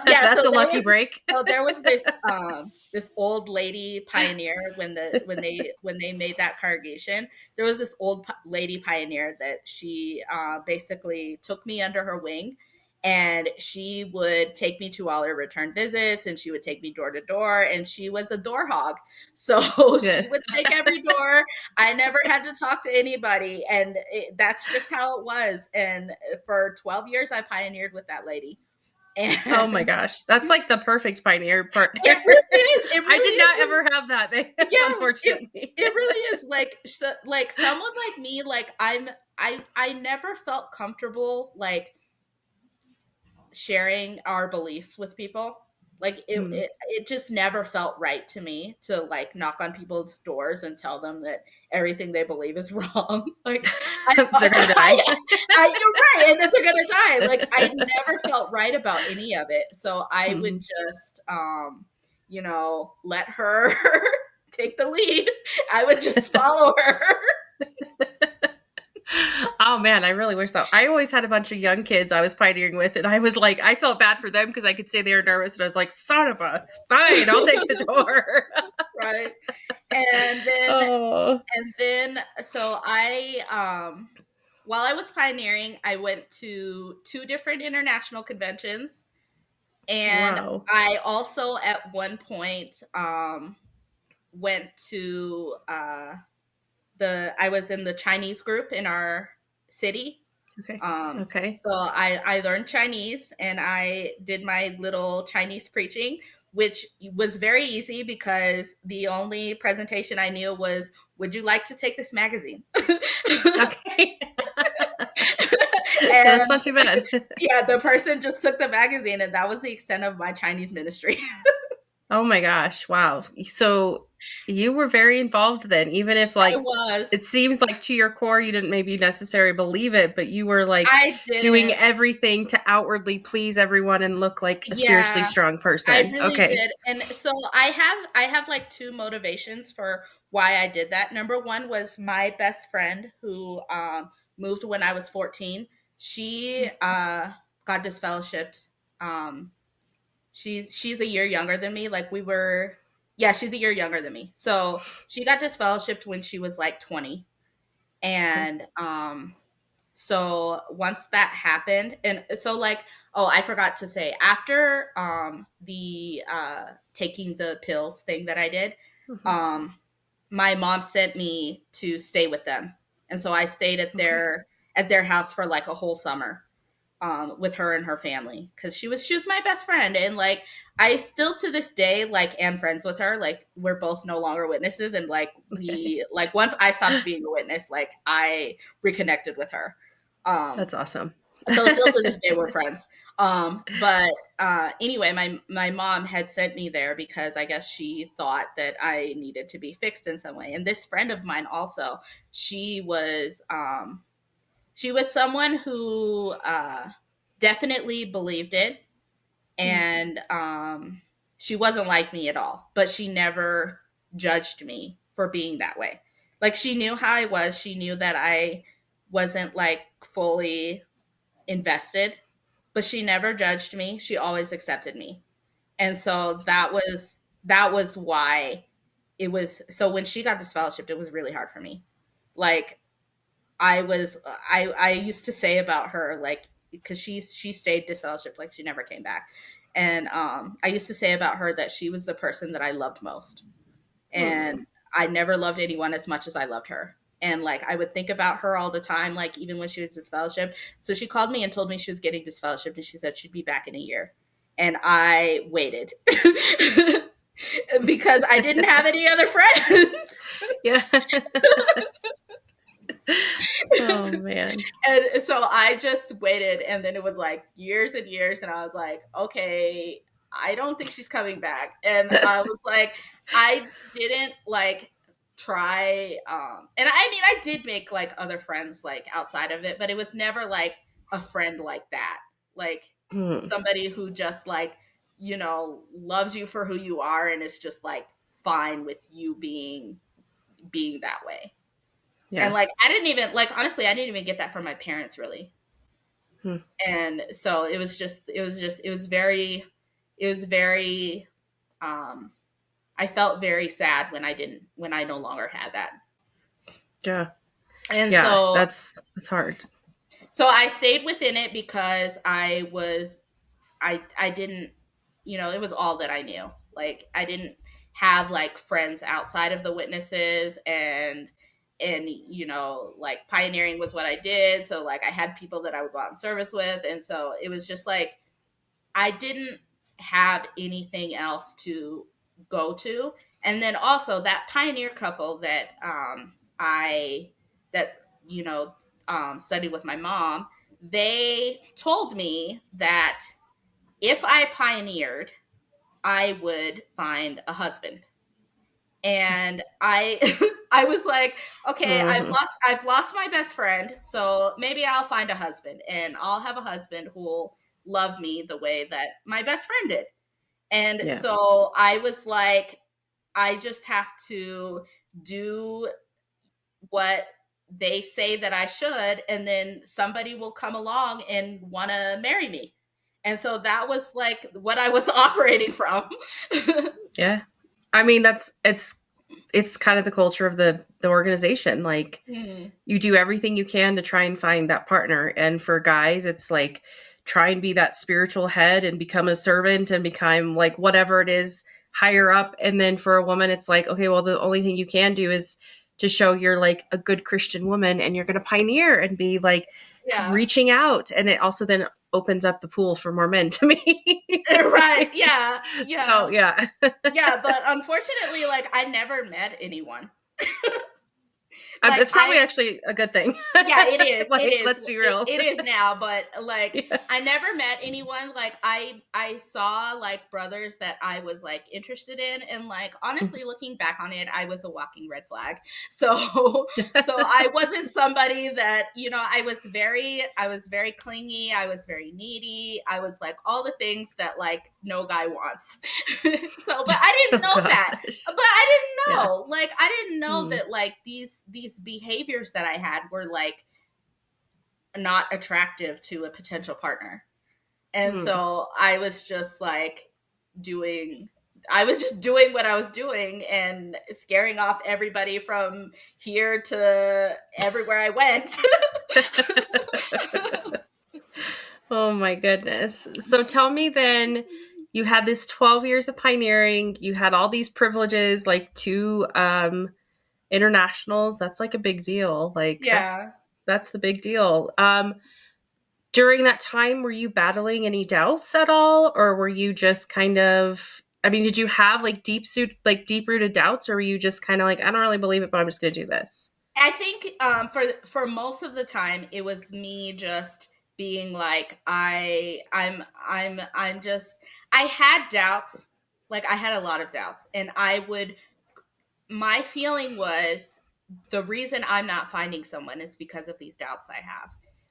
yeah, That's a lucky break. so there was this old lady pioneer when they made that congregation. There was this old lady pioneer that she basically took me under her wing, and she would take me to all her return visits, and she would take me door to door, and she was a door hog. So she Good. would take every door. I never had to talk to anybody, and that's just how it was. And for 12 years, I pioneered with that lady. Oh my And gosh. That's like the perfect pioneer partner. it really is. It I really did is. not ever have that, Yeah, unfortunately. it really is. Like like someone like me, like I never felt comfortable like sharing our beliefs with people. Like Hmm. it just never felt right to me to like knock on people's doors and tell them that everything they believe is wrong. Like They're gonna die. you're right, and that they're gonna die. Like I never felt right about any of it, so I would Mhm. just let her take the lead. I would just follow her. Oh man, I really wish that. I always had a bunch of young kids I was pioneering with, and I was like, I felt bad for them because I could say they were nervous, and I was like, son of a, fine, I'll take the door. Right. And then Oh, so I while I was pioneering, I went to two different international conventions, and wow. I also at one point went to I was in the Chinese group in our city. Okay. Okay. So I learned Chinese, and I did my little Chinese preaching, which was very easy because the only presentation I knew was, "Would you like to take this magazine?" Okay. That's And not too bad. yeah, the person just took the magazine, and that was the extent of my Chinese ministry. Oh my gosh. Wow. So you were very involved then, even if I like was. it seems like to your core you didn't maybe necessarily believe it, but you were like I doing didn't. everything to outwardly please everyone and look like a spiritually Yeah, strong I person. really Okay. did. And so I have like two motivations for why I did that. Number one was my best friend who moved when I was 14. She got disfellowshipped. Um she's a year younger than me. Like we were Yeah, she's a year younger than me. So she got disfellowshipped when she was like 20. Okay. And so once that happened, and so like, oh, I forgot to say, after the taking the pills thing that I did, Mhm. um my mom sent me to stay with them, and so I stayed Okay. at their house for like a whole summer with her and her family, because she was my best friend. And like I still to this day like am friends with her. Like we're both no longer witnesses, and like Okay. we like once I stopped being a witness, like I reconnected with her. um That's awesome. So still to this day we're friends. But anyway, my mom had sent me there because I guess she thought that I needed to be fixed in some way. And this friend of mine also, she was she was someone who definitely believed it, Mm, and she wasn't like me at all, but she never judged me for being that way. Like, she knew how I was. She knew that I wasn't like fully invested, but she never judged me. She always accepted me. And so that's nice. that was why it was. So when she got this fellowship, it was really hard for me. Like, I used to say about her, like, because she stayed disfellowshipped, like she never came back. And I used to say about her that she was the person that I loved most. Mm, And I never loved anyone as much as I loved her. And like, I would think about her all the time, like even when she was disfellowshipped. So she called me and told me she was getting disfellowshipped, and she said she'd be back in a year. And I waited because I didn't have any other friends. yeah. Oh man. And so I just waited, and then it was like years and years, and I was like, okay, I don't think she's coming back. And I was like, I didn't like try and I mean, I did make like other friends like outside of it, but it was never like a friend like that. Like, Mm, somebody who just like, loves you for who you are, and is just like fine with you being that way. And yeah. like, I didn't even like, honestly, I didn't even get that from my parents really. Mm, And so it was very um I felt very sad when I no longer had that. yeah. And Yeah. so That's hard. I stayed within it because I didn't, it was all that I knew. Like, I didn't have like friends outside of the witnesses, and like, pioneering was what I did. So like, I had people that I would go out in service with, and so it was just like, I didn't have anything else to go to. And then also that pioneer couple that I that studied with my mom, they told me that if I pioneered, I would find a husband. And I I was like, okay, Hmm. I've lost my best friend, so maybe I'll find a husband, and I'll have a husband who will love me the way that my best friend did. And Yeah. so I was like, I just have to do what they say that I should, and then somebody will come along and want to marry me. And so that was like what I was operating from. Yeah. I mean, it's kind of the culture of the organization. Like, Hmm. you do everything you can to try and find that partner. And for guys, it's like try and be that spiritual head and become a servant and become like whatever it is higher up. And then for a woman, it's like, okay, well, the only thing you can do is to show you're like a good Christian woman, and you're going to pioneer and be like Yeah. reaching out. And it also then opens up the pool for more men to Right. meet. Yeah. So Yeah. yeah. Yeah. But unfortunately, like, I never met anyone. Like, It's probably actually a good thing. yeah, it is. It Like, is. let's be real. It is now, but like, Yeah. I never met anyone. Like, I saw like brothers that I was like interested in, and like, honestly, looking back on it, I was a walking red flag. So so I wasn't somebody that, I was very clingy, I was very needy, I was like all the things that like no guy wants. So, but I didn't Oh know that. gosh. But I didn't Yeah. know. Like, I didn't know Mm, that like these behaviors that I had were like not attractive to a potential partner. And mm. so I was just like doing I was just doing what I was doing and scaring off everybody from here to everywhere I went. Oh my goodness. So tell me then, you had this 12 years of pioneering, you had all these privileges, like two internationals. That's like a big deal. Like Yeah. that's the big deal. During that time, were you battling any doubts at all, or were you just kind of, I mean, did you have like deep rooted doubts, or were you just kind of like, I don't really believe it, but I'm just going to do this? I think for most of the time it was me just being like, I'm just, I had doubts. Like, I had a lot of doubts, and my feeling was the reason I'm not finding someone is because of these doubts I have.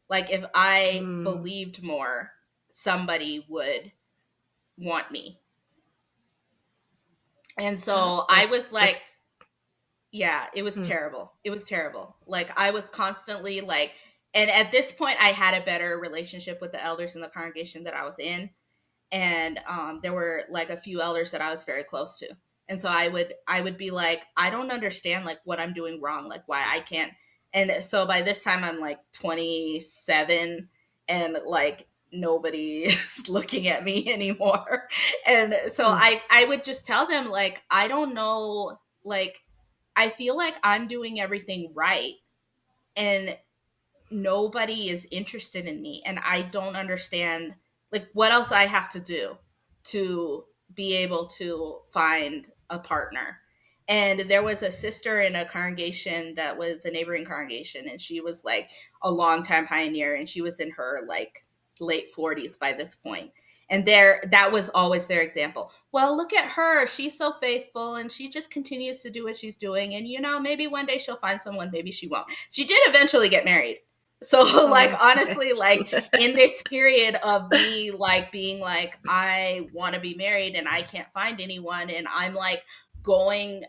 Like, if I Mm, believed more, somebody would want me. And so I was that's like, yeah, it was mm, terrible. It was terrible. Like, I was constantly like, and at this point, I had a better relationship with the elders in the congregation that I was in, and there were like a few elders that I was very close to, and so I would be like, I don't understand like what I'm doing wrong, like why I can't. And so by this time I'm like 27, and like nobody is looking at me anymore. And so mm, I would just tell them like, I don't know, like I feel like I'm doing everything right, and nobody is interested in me, and I don't understand like what else I have to do to be able to find a partner. And there was a sister in a congregation that was a neighboring congregation, and she was like a longtime pioneer, and she was in her like late 40s by this point. And there, that was always their example. Well, look at her, she's so faithful, and she just continues to do what she's doing, and maybe one day she'll find someone, maybe she won't. She did eventually get married. So like oh, okay. honestly, like in this period of me like being like, I want to be married and I can't find anyone, and I'm like going,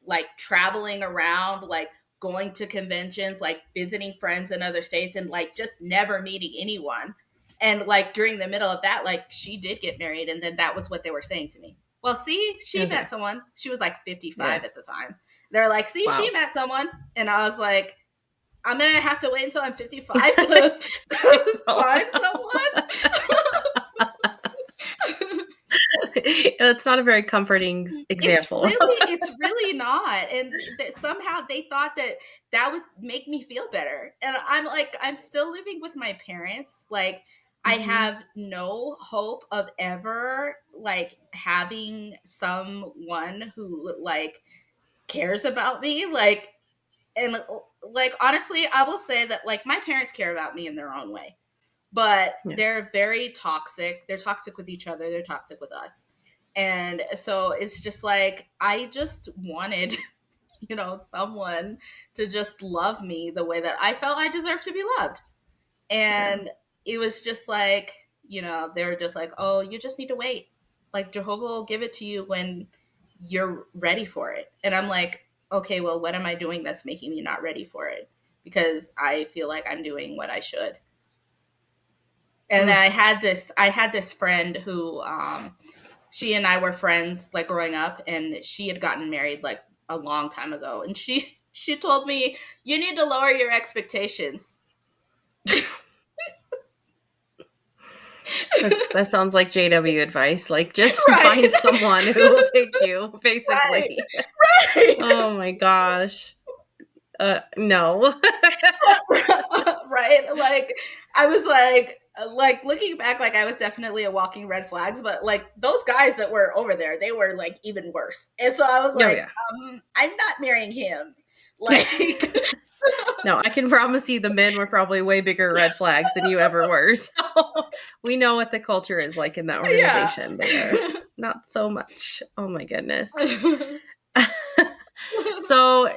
like traveling around, like going to conventions, like visiting friends in other states, and like just never meeting anyone. And like during the middle of that, like she did get married, and then that was what they were saying to me. Well, see, she Okay. met someone. She was like 55 Yeah. at the time. They're like, see, she Wow. met someone. And I was like, I'm gonna have to wait until I'm 55 to Oh. find someone. It's not a very comforting example. It's really not. And somehow they thought that that would make me feel better. And I'm like, I'm still living with my parents. Like, I Hmm. have no hope of ever like having someone who like cares about me. Like, and like honestly, I will say that like my parents care about me in their own way, but Yeah. they're very toxic. They're toxic with each other, they're toxic with us. And so it's just like I just wanted someone to just love me the way that I felt I deserved to be loved. Yeah. And it was just like, they were just like, oh, you just need to wait, like Jehovah will give it to you when you're ready for it. And I'm like, okay, well, what am I doing that's making me not ready for it? Because I feel like I'm doing what I should. And Mm. I had this friend who she and I were friends like growing up, and she had gotten married like a long time ago, and she told me, you need to lower your expectations. That sounds like JW advice. Like, just Right. find someone who will take you, Right. basically. Right. Oh my gosh. No. Right. Like I was like looking back, like I was definitely a walking red flags, but like those guys that were over there, they were like even worse. And so I was Oh like, yeah. I'm not marrying him. Like No, I can promise you the men were probably way bigger red flags than you ever were. So we know what the culture is like in that yeah. organization. They are not so much. Oh my goodness. So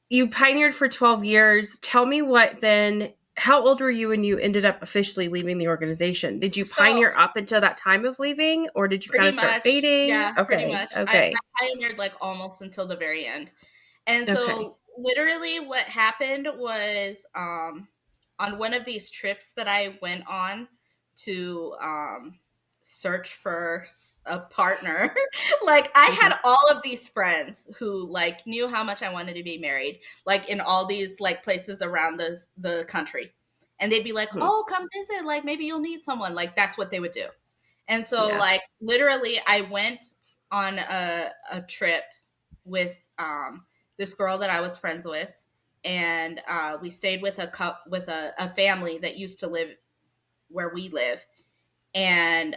you pioneered for 12 years. Tell me what then, how old were you when you ended up officially leaving the organization? Did you So pioneer up until that time of leaving, or did you kind pretty of start much, fading? yeah, pretty Okay. much. I Okay. pioneered like almost until the very end. And Okay. so literally what happened was on one of these trips that I went on to search for a partner, like I Hmm. had all of these friends who like knew how much I wanted to be married, like in all these like places around the country. And they'd be like, Hmm. "Oh, come visit, like maybe you'll need someone." Like that's what they would do. And so Yeah. like literally I went on a trip with this girl that I was friends with, and we stayed with a family that used to live where we live, and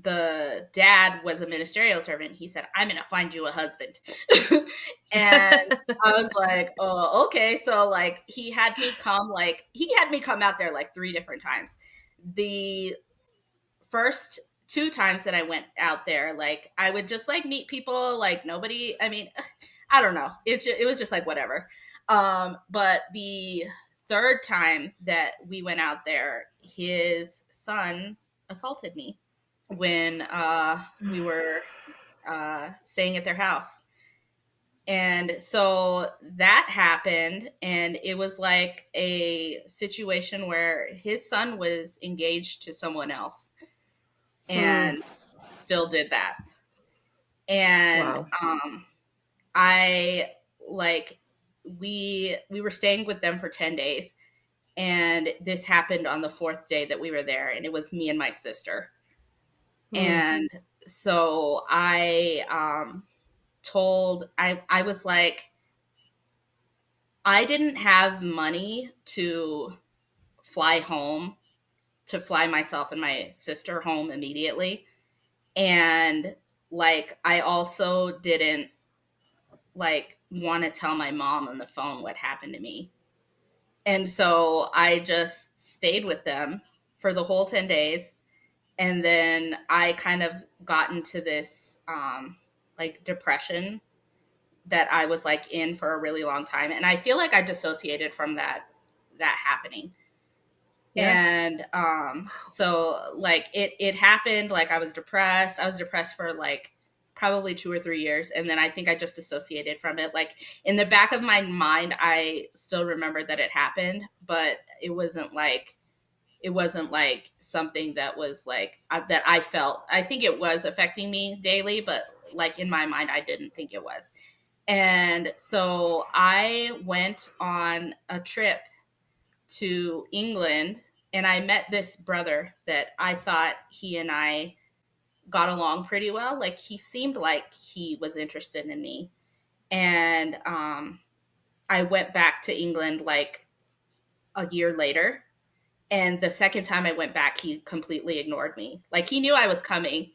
the dad was a ministerial servant. He said, "I'm going to find you a husband." And I was like, "Oh, okay." So like he had me come out there like 3 different times. The first 2 times that I went out there, like I would just like meet people, like nobody, I mean, I don't know. It was just like whatever. But the third time that we went out there, his son assaulted me when we were staying at their house. And so that happened, and it was like a situation where his son was engaged to someone else Hmm. and still did that. And Wow. I like we were staying with them for 10 days, and this happened on the fourth day that we were there, and it was me and my sister. Hmm. And so I was like, I didn't have money to fly home, to fly myself and my sister home immediately. And like I also didn't like want to tell my mom on the phone what happened to me. And so I just stayed with them for the whole 10 days. And then I kind of got into this like depression that I was like in for a really long time. And I feel like I dissociated from that happening. Yeah. And so like it happened, like I was depressed for like probably 2 or 3 years, and then I think I just dissociated from it. Like in the back of my mind I still remember that it happened, but it wasn't like something that was like that I felt. I think it was affecting me daily, but like in my mind I didn't think it was. And so I went on a trip to England, and I met this brother that I thought he and I got along pretty well. Like he seemed like he was interested in me. And I went back to England like a year later. And the second time I went back, he completely ignored me. Like he knew I was coming,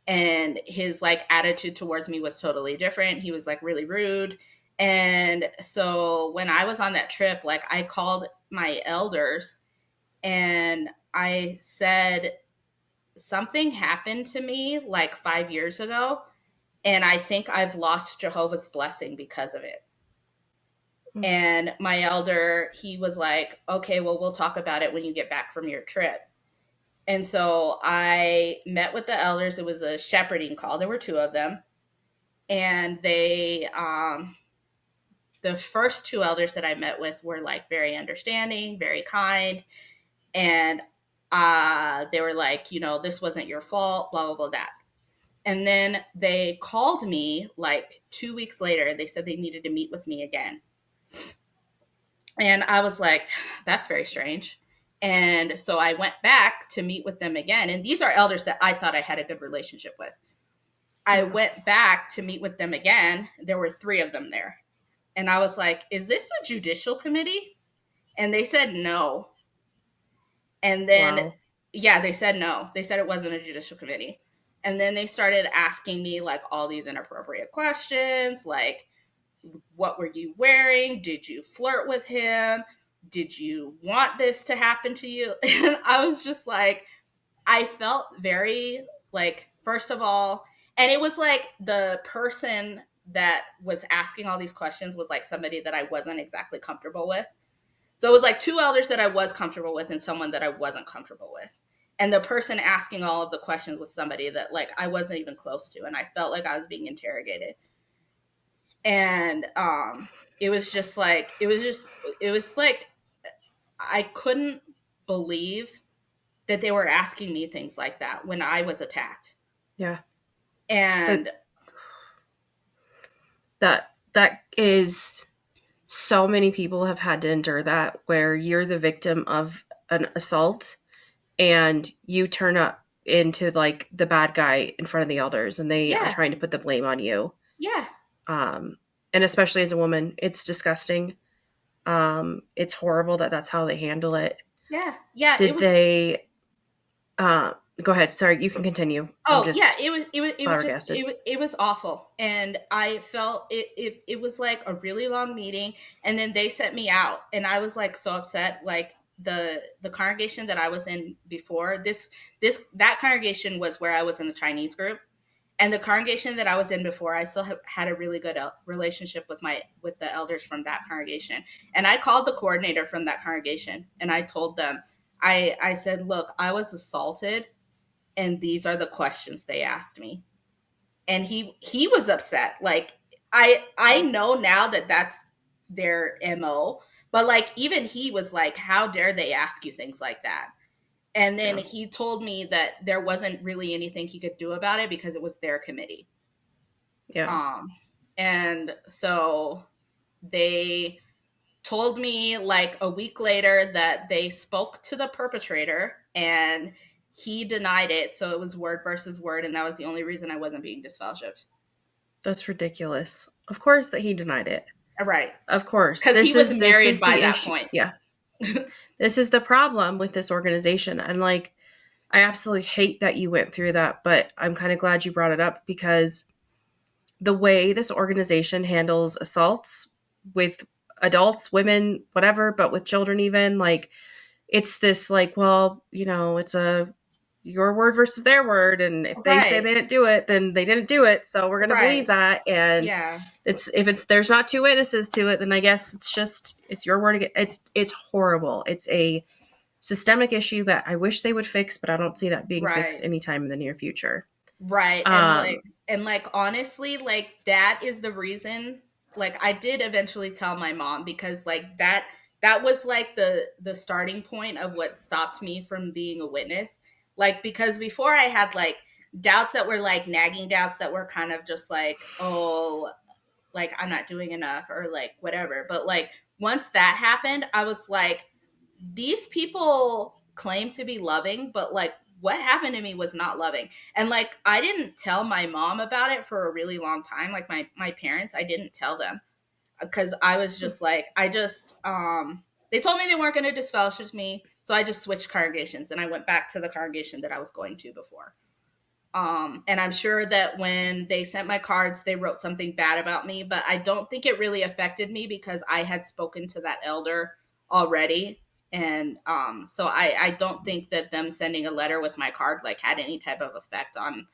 and his like attitude towards me was totally different. He was like really rude. And so when I was on that trip, like I called my elders and I said, something happened to me like 5 years ago, and I think I've lost Jehovah's blessing because of it. Hmm. And my elder, he was like, okay, well, we'll talk about it when you get back from your trip. And so I met with the elders. It was a shepherding call. There were 2 of them. And the first 2 elders that I met with were like very understanding, very kind. And they were like, this wasn't your fault, blah, blah, blah, that. And then they called me like 2 weeks later. They said they needed to meet with me again. And I was like, that's very strange. And so I went back to meet with them again. And these are elders that I thought I had a good relationship with. I Yeah. went back to meet with them again. There were 3 of them there. And I was like, is this a judicial committee? And they said no. And then, Wow. yeah, they said no. They said it wasn't a judicial committee. And then they started asking me like all these inappropriate questions, like, what were you wearing? Did you flirt with him? Did you want this to happen to you? And I was just like, I felt very like, first of all, and it was like the person that was asking all these questions was like somebody that I wasn't exactly comfortable with. So it was like 2 elders that I was comfortable with and someone that I wasn't comfortable with. And the person asking all of the questions was somebody that like I wasn't even close to, and I felt like I was being interrogated. And it was just like it was like I couldn't believe that they were asking me things like that when I was attacked. Yeah. But And that is, so many people have had to endure that, where you're the victim of an assault and you turn up into like the bad guy in front of the elders, and they are yeah, trying to put the blame on you. yeah, um and especially as a woman, it's disgusting. It's horrible that that's how they handle it. yeah, yeah, it Did was they Go ahead. Sorry, you can continue. I'm Oh yeah, just it flabbergasted. it was awful, and I felt it was like a really long meeting, and then they sent me out, and I was like so upset. Like the congregation that I was in before this that congregation was where I was in the Chinese group, and the congregation that I was in before, I still had a really good relationship with the elders from that congregation, and I called the coordinator from that congregation, and I told them, I said, look, I was assaulted, and these are the questions they asked me, and he was upset. Like I know now that that's their mo, but like even he was like, how dare they ask you things like that. And then Yeah. he told me that there wasn't really anything he could do about it because it was their committee. Yeah. um and so they told me like a week later that they spoke to the perpetrator and he denied it, so it was word versus word, and that was the only reason I wasn't being disfellowshipped. That's ridiculous. Of course that he denied it. Right. Of course. Because he was This married is by the that issue. point. Yeah. This is the problem with this organization. And like I absolutely hate that you went through that, but I'm kind of glad you brought it up because the way this organization handles assaults with adults, women, whatever, but with children even, like it's this like, well, it's a your word versus their word, and if they say Right. they didn't do it, then they didn't do it, so we're going to believe Right. that. And Yeah. it's if it's there's not two witnesses to it, then I guess it's your word again. It's horrible. It's a systemic issue that I wish they would fix, but I don't see that being fixed Right. anytime in the near future. Right. um And like honestly, like that is the reason, like I did eventually tell my mom, because like that was like the starting point of what stopped me from being a witness. Like because before I had like doubts that were like nagging doubts that were kind of just like, oh, like I'm not doing enough or like whatever. But like once that happened, I was like, these people claim to be loving, but like what happened to me was not loving. And like I didn't tell my mom about it for a really long time. Like my parents, I didn't tell them because I was just like, I just they told me they weren't going to disfellowship me, so I just switched congregations and I went back to the congregation that I was going to before. And I'm sure that when they sent my cards, they wrote something bad about me, but I don't think it really affected me because I had spoken to that elder already. And so I don't think that them sending a letter with my card like had any type of effect on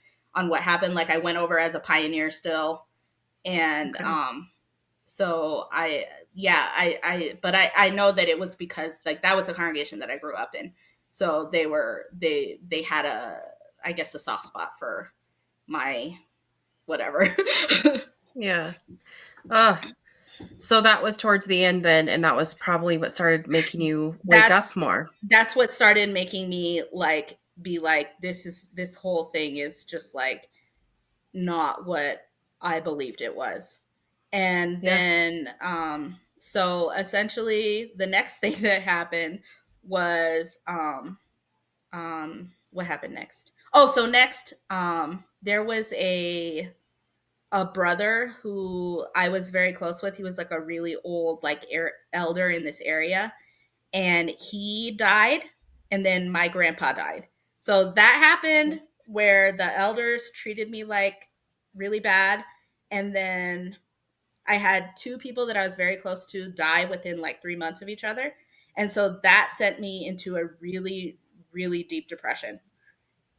what happened. Like I went over as a pioneer still, and okay. so but I know that it was because like that was the congregation that I grew up in, so they had a, I guess, a soft spot for my whatever. Yeah. uh so that was towards the end then, and that was probably what started making you wake up that's more. that's what started making me like be like, this whole thing is just like not what I believed it was. And Yeah. then so essentially the next thing that happened was what happened next? Oh, so next there was a brother who I was very close with. He was like a really old like elder in this area, and he died, and then my grandpa died. So that happened where the elders treated me like really bad, and then I had two people that I was very close to die within like 3 months of each other. And so that sent me into a really really deep depression,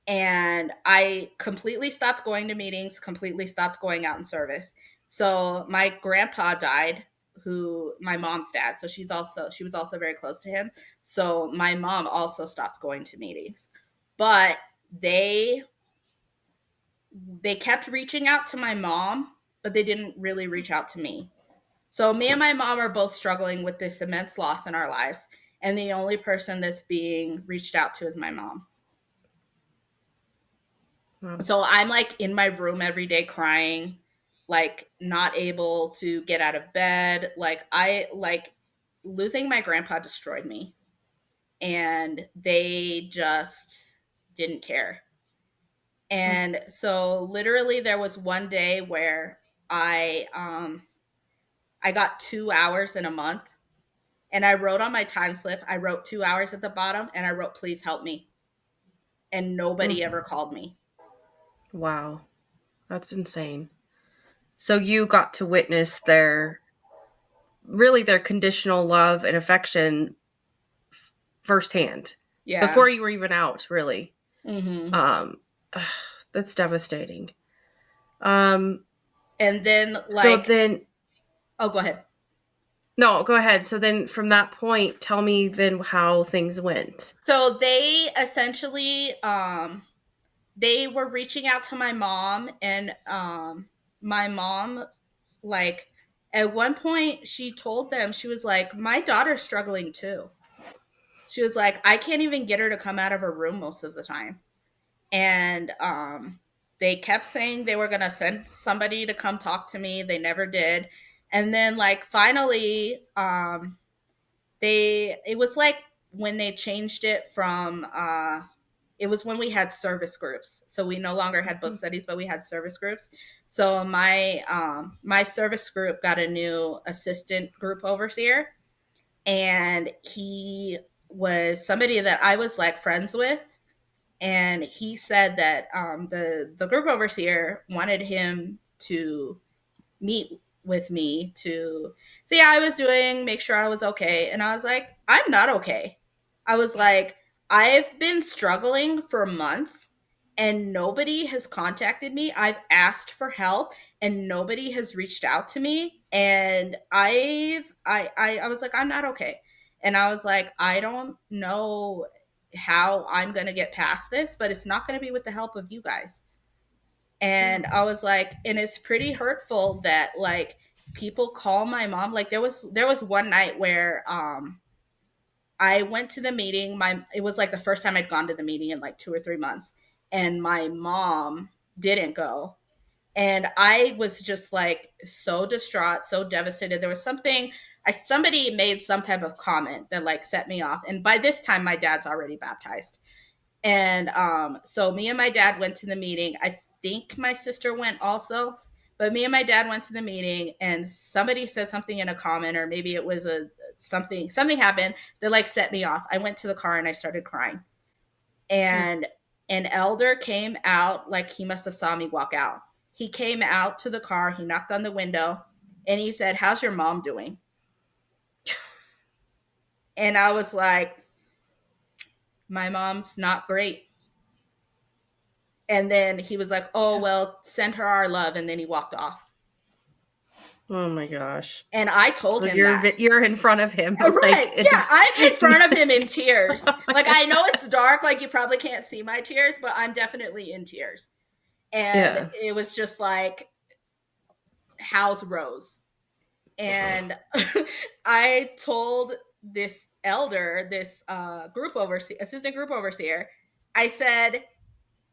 and I completely stopped going to meetings, completely stopped going out in service. So my grandpa died, who my mom's dad. So she was also very close to him. So my mom also stopped going to meetings. But they they kept reaching out to my mom, but they didn't really reach out to me. So me and my mom are both struggling with this immense loss in our lives, and the only person that's being reached out to is my mom. Wow. So I'm like in my room every day crying, like not able to get out of bed. Like I like losing my grandpa destroyed me, and they just didn't care. Hmm. And so literally there was one day where I got 2 hours in a month, and I wrote on my time slip, I wrote 2 hours at the bottom, and I wrote please help me. and nobody ever called me. Wow. That's insane. So you got to witness their conditional love and affection firsthand Yeah. before you were even out, really. Hmm. Um that's devastating. Um And then, so like, then oh, go ahead. no, go ahead. So then from that point, tell me then how things went. So they essentially, they were reaching out to my mom, and my mom, like, at one point she told them, she was like, my daughter's struggling too. She was like, I can't even get her to come out of her room most of the time. And they kept saying they were going to send somebody to come talk to me. They never did. And then, like, finally, it was like when they changed it from, it was when we had service groups. So we no longer had book studies, but we had service groups. So my service group got a new assistant group overseer, and he was somebody that I was, like, friends with. And he said that the group overseer wanted him to meet with me to see how I was doing, make sure I was okay. And I was like, I'm not okay. I was like, I've been struggling for months and nobody has contacted me. I've asked for help and nobody has reached out to me. And I was like, I'm not okay. And I was like, I don't know how I'm going to get past this, but it's not going to be with the help of you guys. And I was like, and it's pretty hurtful that, like, people call my mom. Like, there was one night where I went to the meeting. It was like the first time I'd gone to the meeting in like 2 or 3 months, and my mom didn't go. And I was just, like, so distraught, so devastated. There was somebody made some type of comment that, like, set me off. And by this time my dad's already baptized. And so me and my dad went to the meeting. I think my sister went also, but me and my dad went to the meeting, and somebody said something in a comment, or maybe it was a something happened that, like, set me off. I went to the car and I started crying. And an elder came out, like, he must have saw me walk out. He came out to the car, he knocked on the window, and he said, "How's your mom doing?" And I was like, "My mom's not great." And then he was like, "Oh, well, send her our love." And then he walked off. Oh my gosh. And I told So him that. you're in front of him, like Right. Yeah. I'm in front of him in tears. oh my Like, I know it's gosh. dark. Like, you probably can't see my tears, but I'm definitely in tears. And Yeah. it was just like, how's Rose? And I told this elder, this group overseer, assistant group overseer, I said,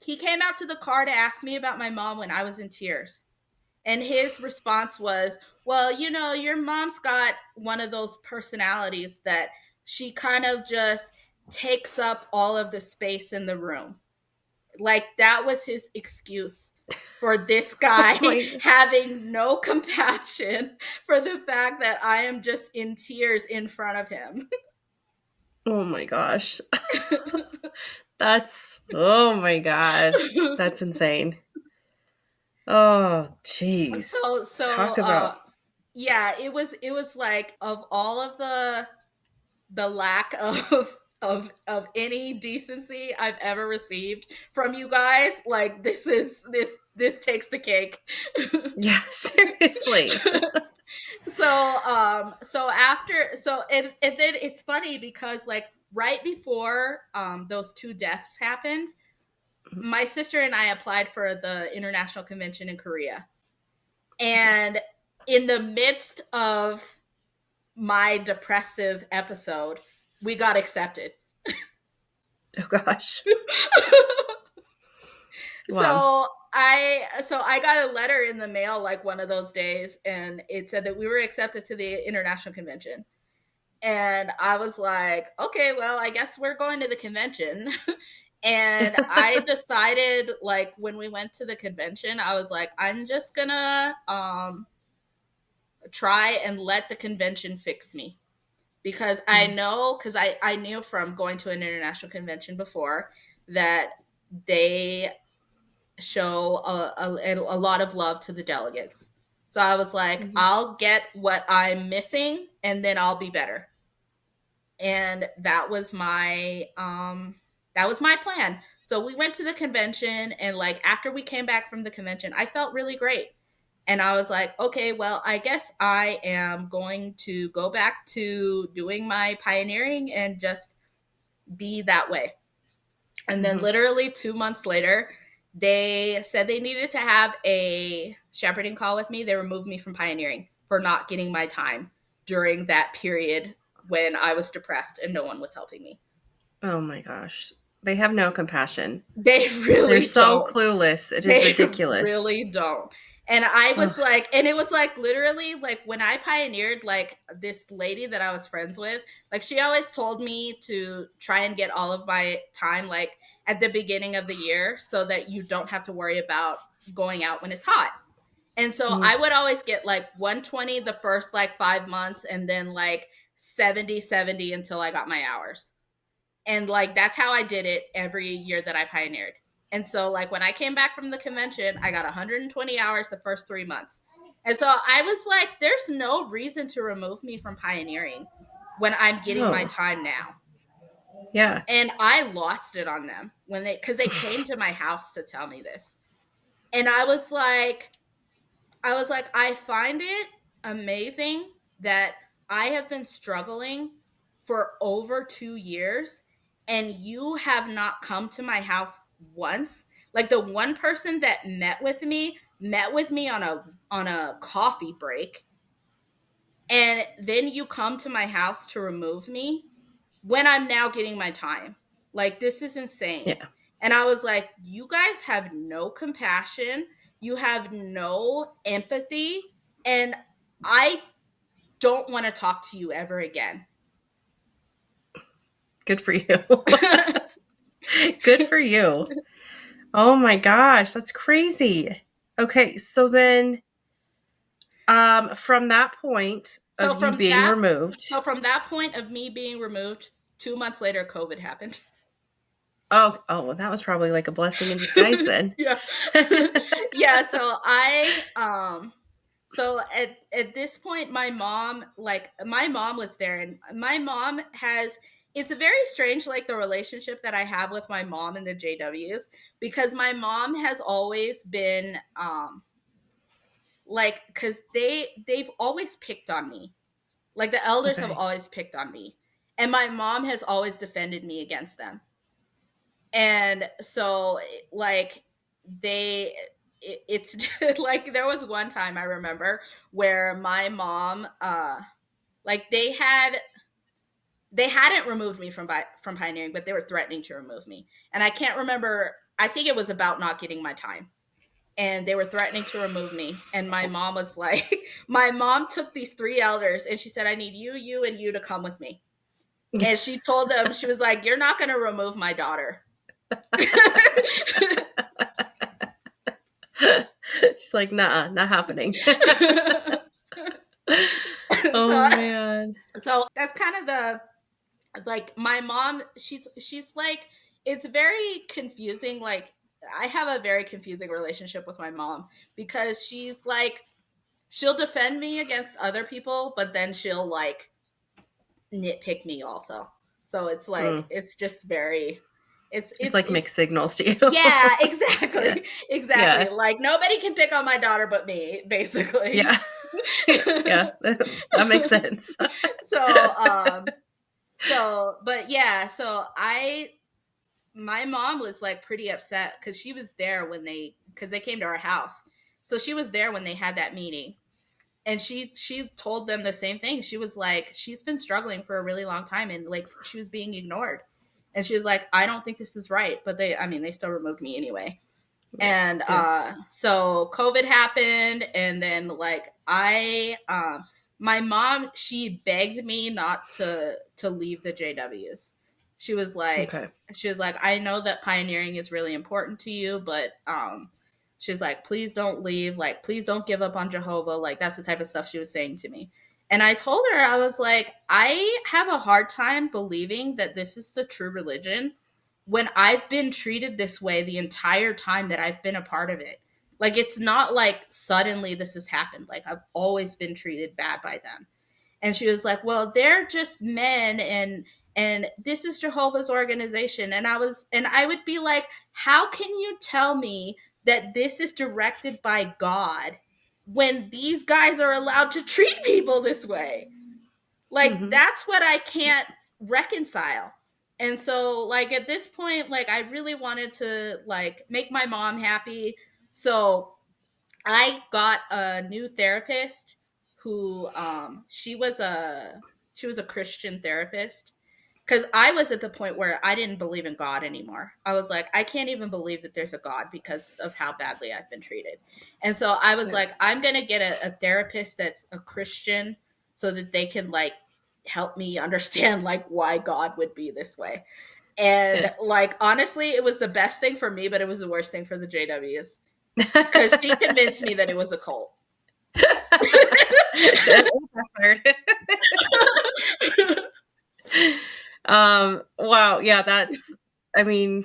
he came out to the car to ask me about my mom when I was in tears. And his response was, well, your mom's got one of those personalities that she kind of just takes up all of the space in the room. Like, that was his excuse for this Oh guy my having no compassion for the fact that I am just in tears in front of him. oh my gosh. That's oh my god. That's insane. Oh jeez. so so Talk uh about yeah, it was like, of all of the lack of any decency I've ever received from you guys, like, this takes the cake. yeah, seriously. And then it's funny because, like, right before those two deaths happened, my sister and I applied for the international convention in Korea. And in the midst of my depressive episode, we got accepted. Oh gosh. Wow. So I got a letter in the mail, like, one of those days, and it said that we were accepted to the international convention. And I was like, okay, well, I guess we're going to the convention. And I decided, like, when we went to the convention, I was like, I'm just gonna try and let the convention fix me. Because I knew from going to an international convention before that they show a lot of love to the delegates. So I was like, Mhm. I'll get what I'm missing and then I'll be better. And that was my plan. So we went to the convention, and like after we came back from the convention, I felt really great. And I was like, okay, well, I guess I am going to go back to doing my pioneering and just be that way. And then Mhm. literally 2 months later, they said they needed to have a shepherding call with me. They removed me from pioneering for not getting my time during that period when I was depressed and no one was helping me. Oh my gosh. They have no compassion. They They're really so don't. clueless. It is They ridiculous. really don't. And I Ugh. was like, and it was like literally like when I pioneered, like this lady that I was friends with, like she always told me to try and get all of my time like at the beginning of the year so that you don't have to worry about going out when it's hot. And so Mhm. I would always get like 120 the first like 5 months and then like 70 until I got my hours. And like that's how I did it every year that I pioneered. And so like when I came back from the convention, I got 120 hours the first 3 months. And so I was like, there's no reason to remove me from pioneering when I'm getting my No. time now. Yeah. And I lost it on them when because they came to my house to tell me this. And I was like, I find it amazing that I have been struggling for over 2 years and you have not come to my house once. Like the one person that met with me on a coffee break, and then you come to my house to remove me when I'm now getting my time. Like, this is insane. Yeah. And I was like, you guys have no compassion. You have no empathy. And I don't want to talk to you ever again. Good for you. Good for you. Oh my gosh, that's crazy. Okay, so then from that point so of you from being that removed. so from that point of me being removed, 2 months later, COVID happened. Oh, well, that was probably like a blessing in disguise then. Yeah. Yeah, so at this point my mom was there, and my mom has it's a very strange like the relationship that I have with my mom and the JWs, because my mom has always been like, cuz they've always picked on me. Like the elders have Okay. always picked on me, and my mom has always defended me against them. And so like they it's like there was one time I remember where my mom like they hadn't removed me from pioneering, but they were threatening to remove me. And I can't remember, I think it was about not getting my time, and they were threatening to remove me. And my mom was like my mom took these three elders and she said, I need you and you to come with me. And she told them, she was like, you're not going to remove my daughter. She's like, nah, not happening. Oh so man. so that's kind of the like my mom, she's like, it's very confusing. Like I have a very confusing relationship with my mom, because she's like, she'll defend me against other people, but then she'll like nitpick me also. So it's like Mm. it's just very It's like it's mixed signals to yeah, you. Yeah. exactly. Exactly. Yeah. Like nobody can pick on my daughter but me, basically. Yeah. Yeah. That makes sense. so but yeah, so I my mom was like pretty upset because she was there when because they came to our house. So she was there when they had that meeting, and she told them the same thing. She was like, she's been struggling for a really long time, and like she was being ignored. And she was like, I don't think this is right, but they still removed me anyway. Yeah. And Yeah. so COVID happened, and then like my mom, she begged me not to leave the JWs. She was like, Okay. I know that pioneering is really important to you, but she's like, please don't leave, like please don't give up on Jehovah. Like that's the type of stuff she was saying to me. And I told her, I was like, I have a hard time believing that this is the true religion when I've been treated this way the entire time that I've been a part of it. Like, it's not like suddenly this has happened. Like, I've always been treated bad by them. And she was like, well, they're just men, and this is Jehovah's organization. And I would be like, how can you tell me that this is directed by God when these guys are allowed to treat people this way? Like, Mm-hmm. that's what I can't reconcile. And so, like, at this point, like, I really wanted to, like, make my mom happy. So I got a new therapist who she was a Christian therapist, because I was at the point where I didn't believe in God anymore. I was like, I can't even believe that there's a God because of how badly I've been treated. And so I was Yeah. like, I'm going to get a therapist that's a Christian so that they can, like, help me understand, like, why God would be this way. And, Yeah. like, honestly, it was the best thing for me, but it was the worst thing for the JWs, because she convinced me that it was a cult. Wow. Yeah, that's, I mean,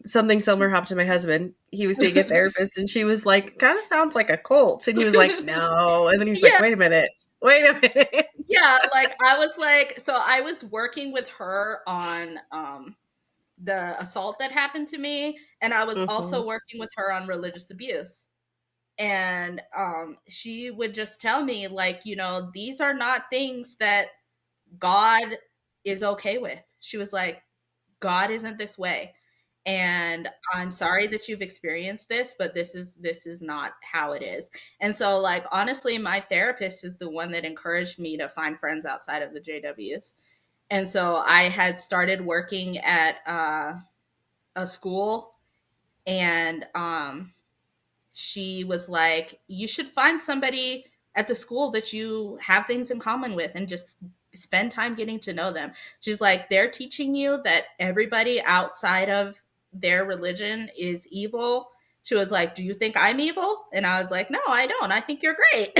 something similar happened to my husband. He was seeing a therapist and she was like, kind of sounds like a cult. And he was like, no. And then he was like, Yeah, wait a minute. Wait a minute. yeah. Like, I was like, so I was working with her on the assault that happened to me, and I was Mm-hmm. also working with her on religious abuse. And she would just tell me, like, these are not things that God is okay with. She was like, God isn't this way. And I'm sorry that you've experienced this, but this is not how it is. And so, like, honestly, my therapist is the one that encouraged me to find friends outside of the JWs. And so I had started working at a school, and she was like, you should find somebody at the school that you have things in common with and just spend time getting to know them. She's like, they're teaching you that everybody outside of their religion is evil. She was like, do you think I'm evil? And I was like, no, I don't. I think you're great.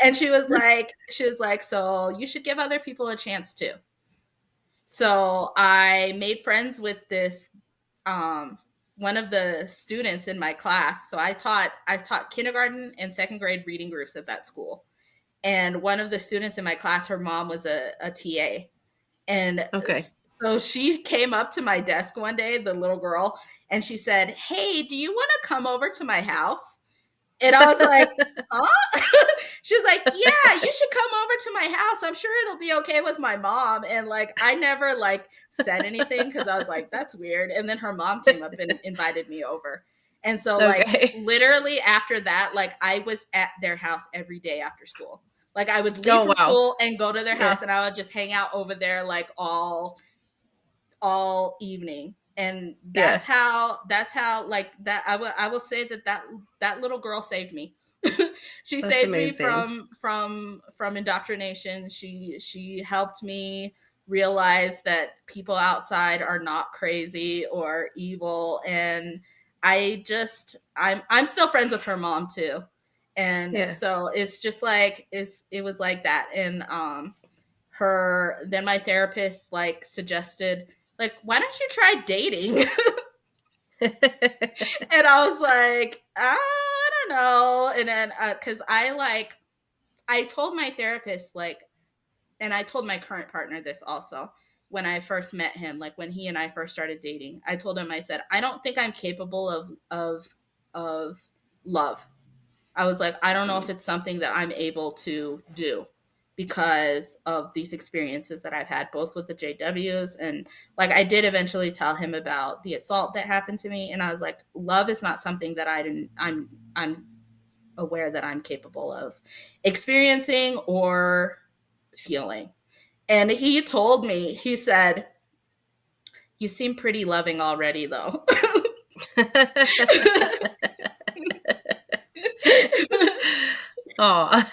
And she was like, so you should give other people a chance too. So I made friends with this um, one of the students in my class. So I taught kindergarten and second grade reading groups at that school. And one of the students in my class, her mom was a TA. And Okay. so she came up to my desk one day, the little girl, and she said, hey, do you want to come over to my house? And I was like, huh? She was like, yeah, you should come over to my house. I'm sure it'll be okay with my mom. And, like, I never, like, said anything because I was like, that's weird. And then her mom came up and invited me over. And so, like, Okay. literally after that, like, I was at their house every day after school. Like, I would leave Oh, from wow. school and go to their Yeah. house, and I would just hang out over there, like, all evening. And Yeah. that's how, like, that I will say that little girl saved me. She That's saved me amazing. from indoctrination. She helped me realize that people outside are not crazy or evil. And I'm still friends with her mom too. And Yeah. so it's just like it was like that. And her then my therapist, like, suggested, like, why don't you try dating? And I was like, I don't know. And then because I told my therapist, like, and I told my current partner this also, when I first met him, like, when he and I first started dating, I told him, I said, I don't think I'm capable of love. I was like, I don't know if it's something that I'm able to do because of these experiences that I've had, both with the JWs, and, like, I did eventually tell him about the assault that happened to me, and I was like, love is not something that I'm aware that I'm capable of experiencing or feeling. And he told me, he said, you seem pretty loving already, though. Oh.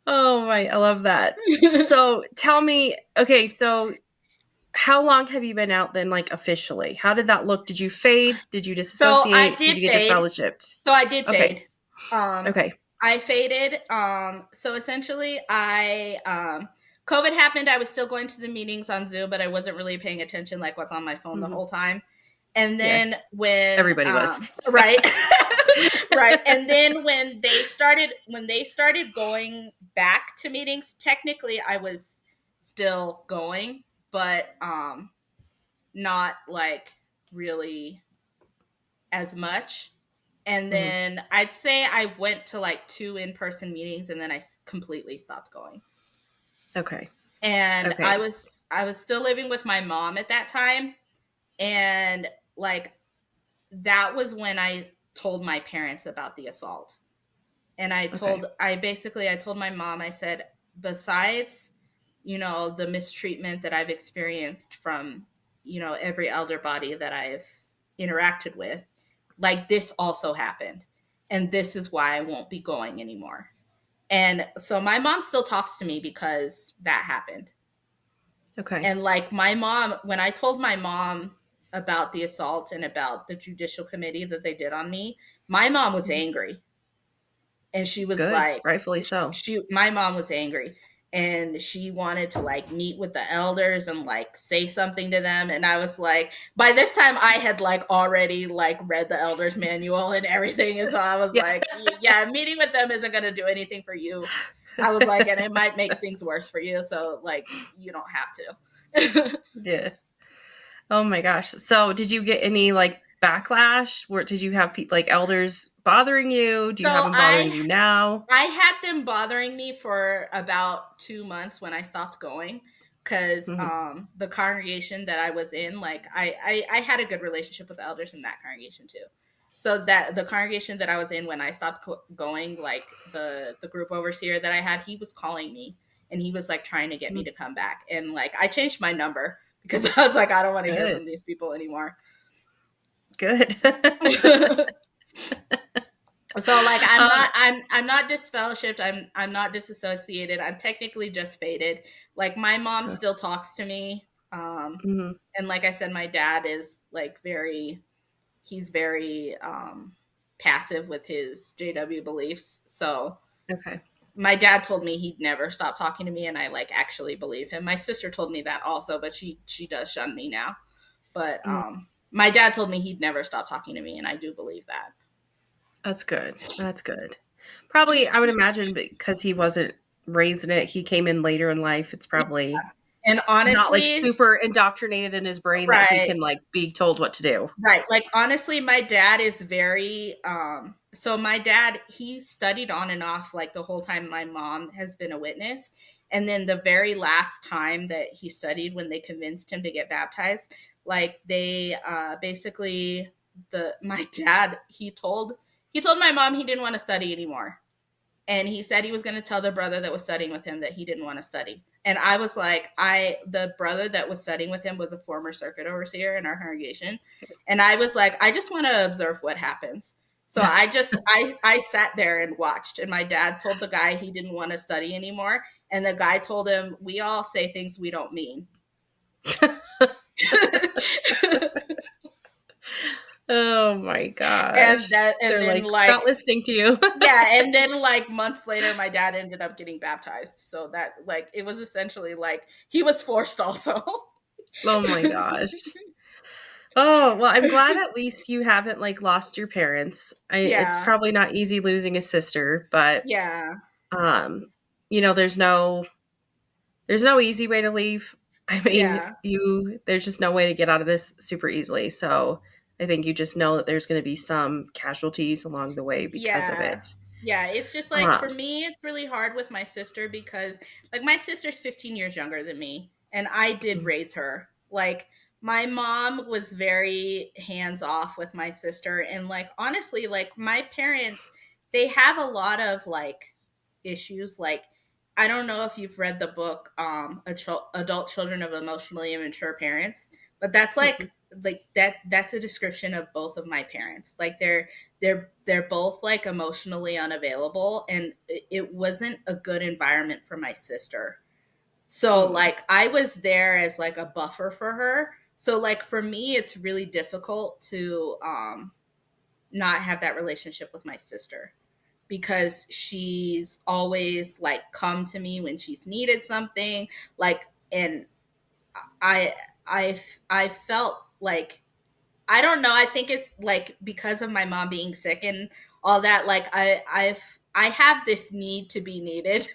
Oh my, I love that. So tell me, okay, so how long have you been out then, like, officially? How did that look? Did you fade? Did you So I disassociate? Did did you get fade. disfellowshipped? So I did Okay. fade. Um, Okay. I faded. So essentially, I COVID happened. I was still going to the meetings on Zoom, but I wasn't really paying attention, like what's on my phone the Mhm. whole time. And Yeah, then when, everybody was. right, right. And then when they started going back to meetings, technically I was still going, but not like really as much. And Mhm. then I'd say I went to like 2 in-person meetings, and then I completely stopped going. Okay. And Okay. I was still living with my mom at that time, and like that was when I told my parents about the assault. And Okay. I told my mom, I said, besides, the mistreatment that I've experienced from, every elder body that I've interacted with, like this also happened. And this is why I won't be going anymore. And so my mom still talks to me because that happened. Okay. And like my mom, when I told my mom about the assault and about the judicial committee that they did on me, my mom was Mhm. angry. And she was Good. like, Rightfully so. my mom was angry, and she wanted to like meet with the elders and like say something to them. And I was like, by this time I had like already like read the elders manual and everything. And so I was Yeah. like, yeah, meeting with them isn't going to do anything for you. I was like, and it might make things worse for you. So like, you don't have to. Yeah. Oh my gosh. So, did you get any like backlash? Where did you have like elders bothering you? Do So you have them bothering you now? I had them bothering me for about 2 months when I stopped going, because Hmm. the congregation that I was in, like I had a good relationship with the elders in that congregation too. So that the congregation that I was in when I stopped going, like the group overseer that I had, he was calling me, and he was like trying to get me to come back. And like I changed my number because I was like, I don't want to hear Good. from these people anymore. Good. So like um, I'm not disfellowshipped, I'm not disassociated, I'm technically just faded. Like my mom still talks to me. mhm. And like I said, my dad is like he's very passive with his JW beliefs. So Okay. my dad told me he'd never stop talking to me, and I like actually believe him. My sister told me that also, but she does shun me now. But Mhm. my dad told me he'd never stop talking to me, and I do believe that. That's good. That's good. Probably, I would imagine because he wasn't raised in it, he came in later in life. It's probably And not like honestly, super indoctrinated in his brain that he right. can like be told what to do. Right. Like honestly, my dad is very so my dad, he studied on and off like the whole time my mom has been a witness. And then the very last time that he studied, when they convinced him to get baptized, like they basically the my dad, he told my mom he didn't want to study anymore. And he said he was going to tell the brother that was studying with him that he didn't want to study. And I was like, the brother that was studying with him was a former circuit overseer in our congregation. And I was like, I just want to observe what happens. So I sat there and watched. And my dad told the guy he didn't want to study anymore. And the guy told him, we all say things we don't mean. Oh my gosh. And They're then like like, not listening to you. yeah, and then like months later my dad ended up getting baptized. So that like it was essentially like he was forced also. Oh my gosh. Oh, well, I'm glad at least you haven't like lost your parents. It's Yeah. probably not easy losing a sister, but Yeah. um, there's no easy way to leave. I mean, Yeah. there's just no way to get out of this super easily. So I think you just know that there's going to be some casualties along the way because of Yeah. it. Yeah, it's just like for Um, me it's really hard with my sister because like my sister's 15 years younger than me, and I did mhm, raise her. Like my mom was very hands off with my sister, and like honestly like my parents, they have a lot of like issues. Like I don't know if you've read the book Adult Children of Emotionally Immature Parents, but that's mhm, like that's a description of both of my parents. Like they're both like emotionally unavailable, and it wasn't a good environment for my sister. So mm, like I was there as like a buffer for her. So like for me it's really difficult to not have that relationship with my sister. because she's always like come to me when she's needed something, like, and I I felt like, I don't know, I think it's like because of my mom being sick and all that, like I have this need to be needed.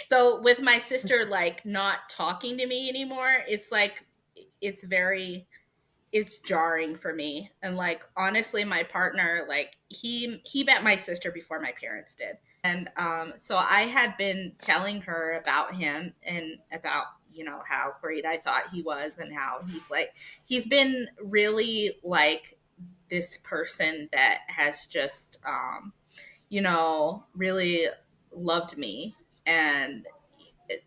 So with my sister like not talking to me anymore, it's like it's very, it's jarring for me. And like honestly, my partner, like he met my sister before my parents did. And so I had been telling her about him and about, you know, how great I thought he was and how he's like, he's been really like this person that has just you know, really loved me and,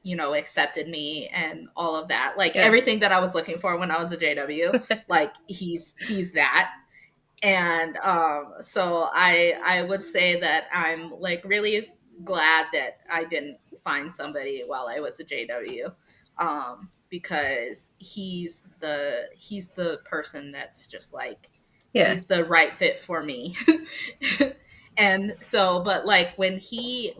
you know, accepted me and all of that, like Yeah. everything that I was looking for when I was a JW, like he's that. And so I would say that I'm like really glad that I didn't find somebody while I was a JW, because he's the person that's just like, Yeah. he's the right fit for me. And so, but like when he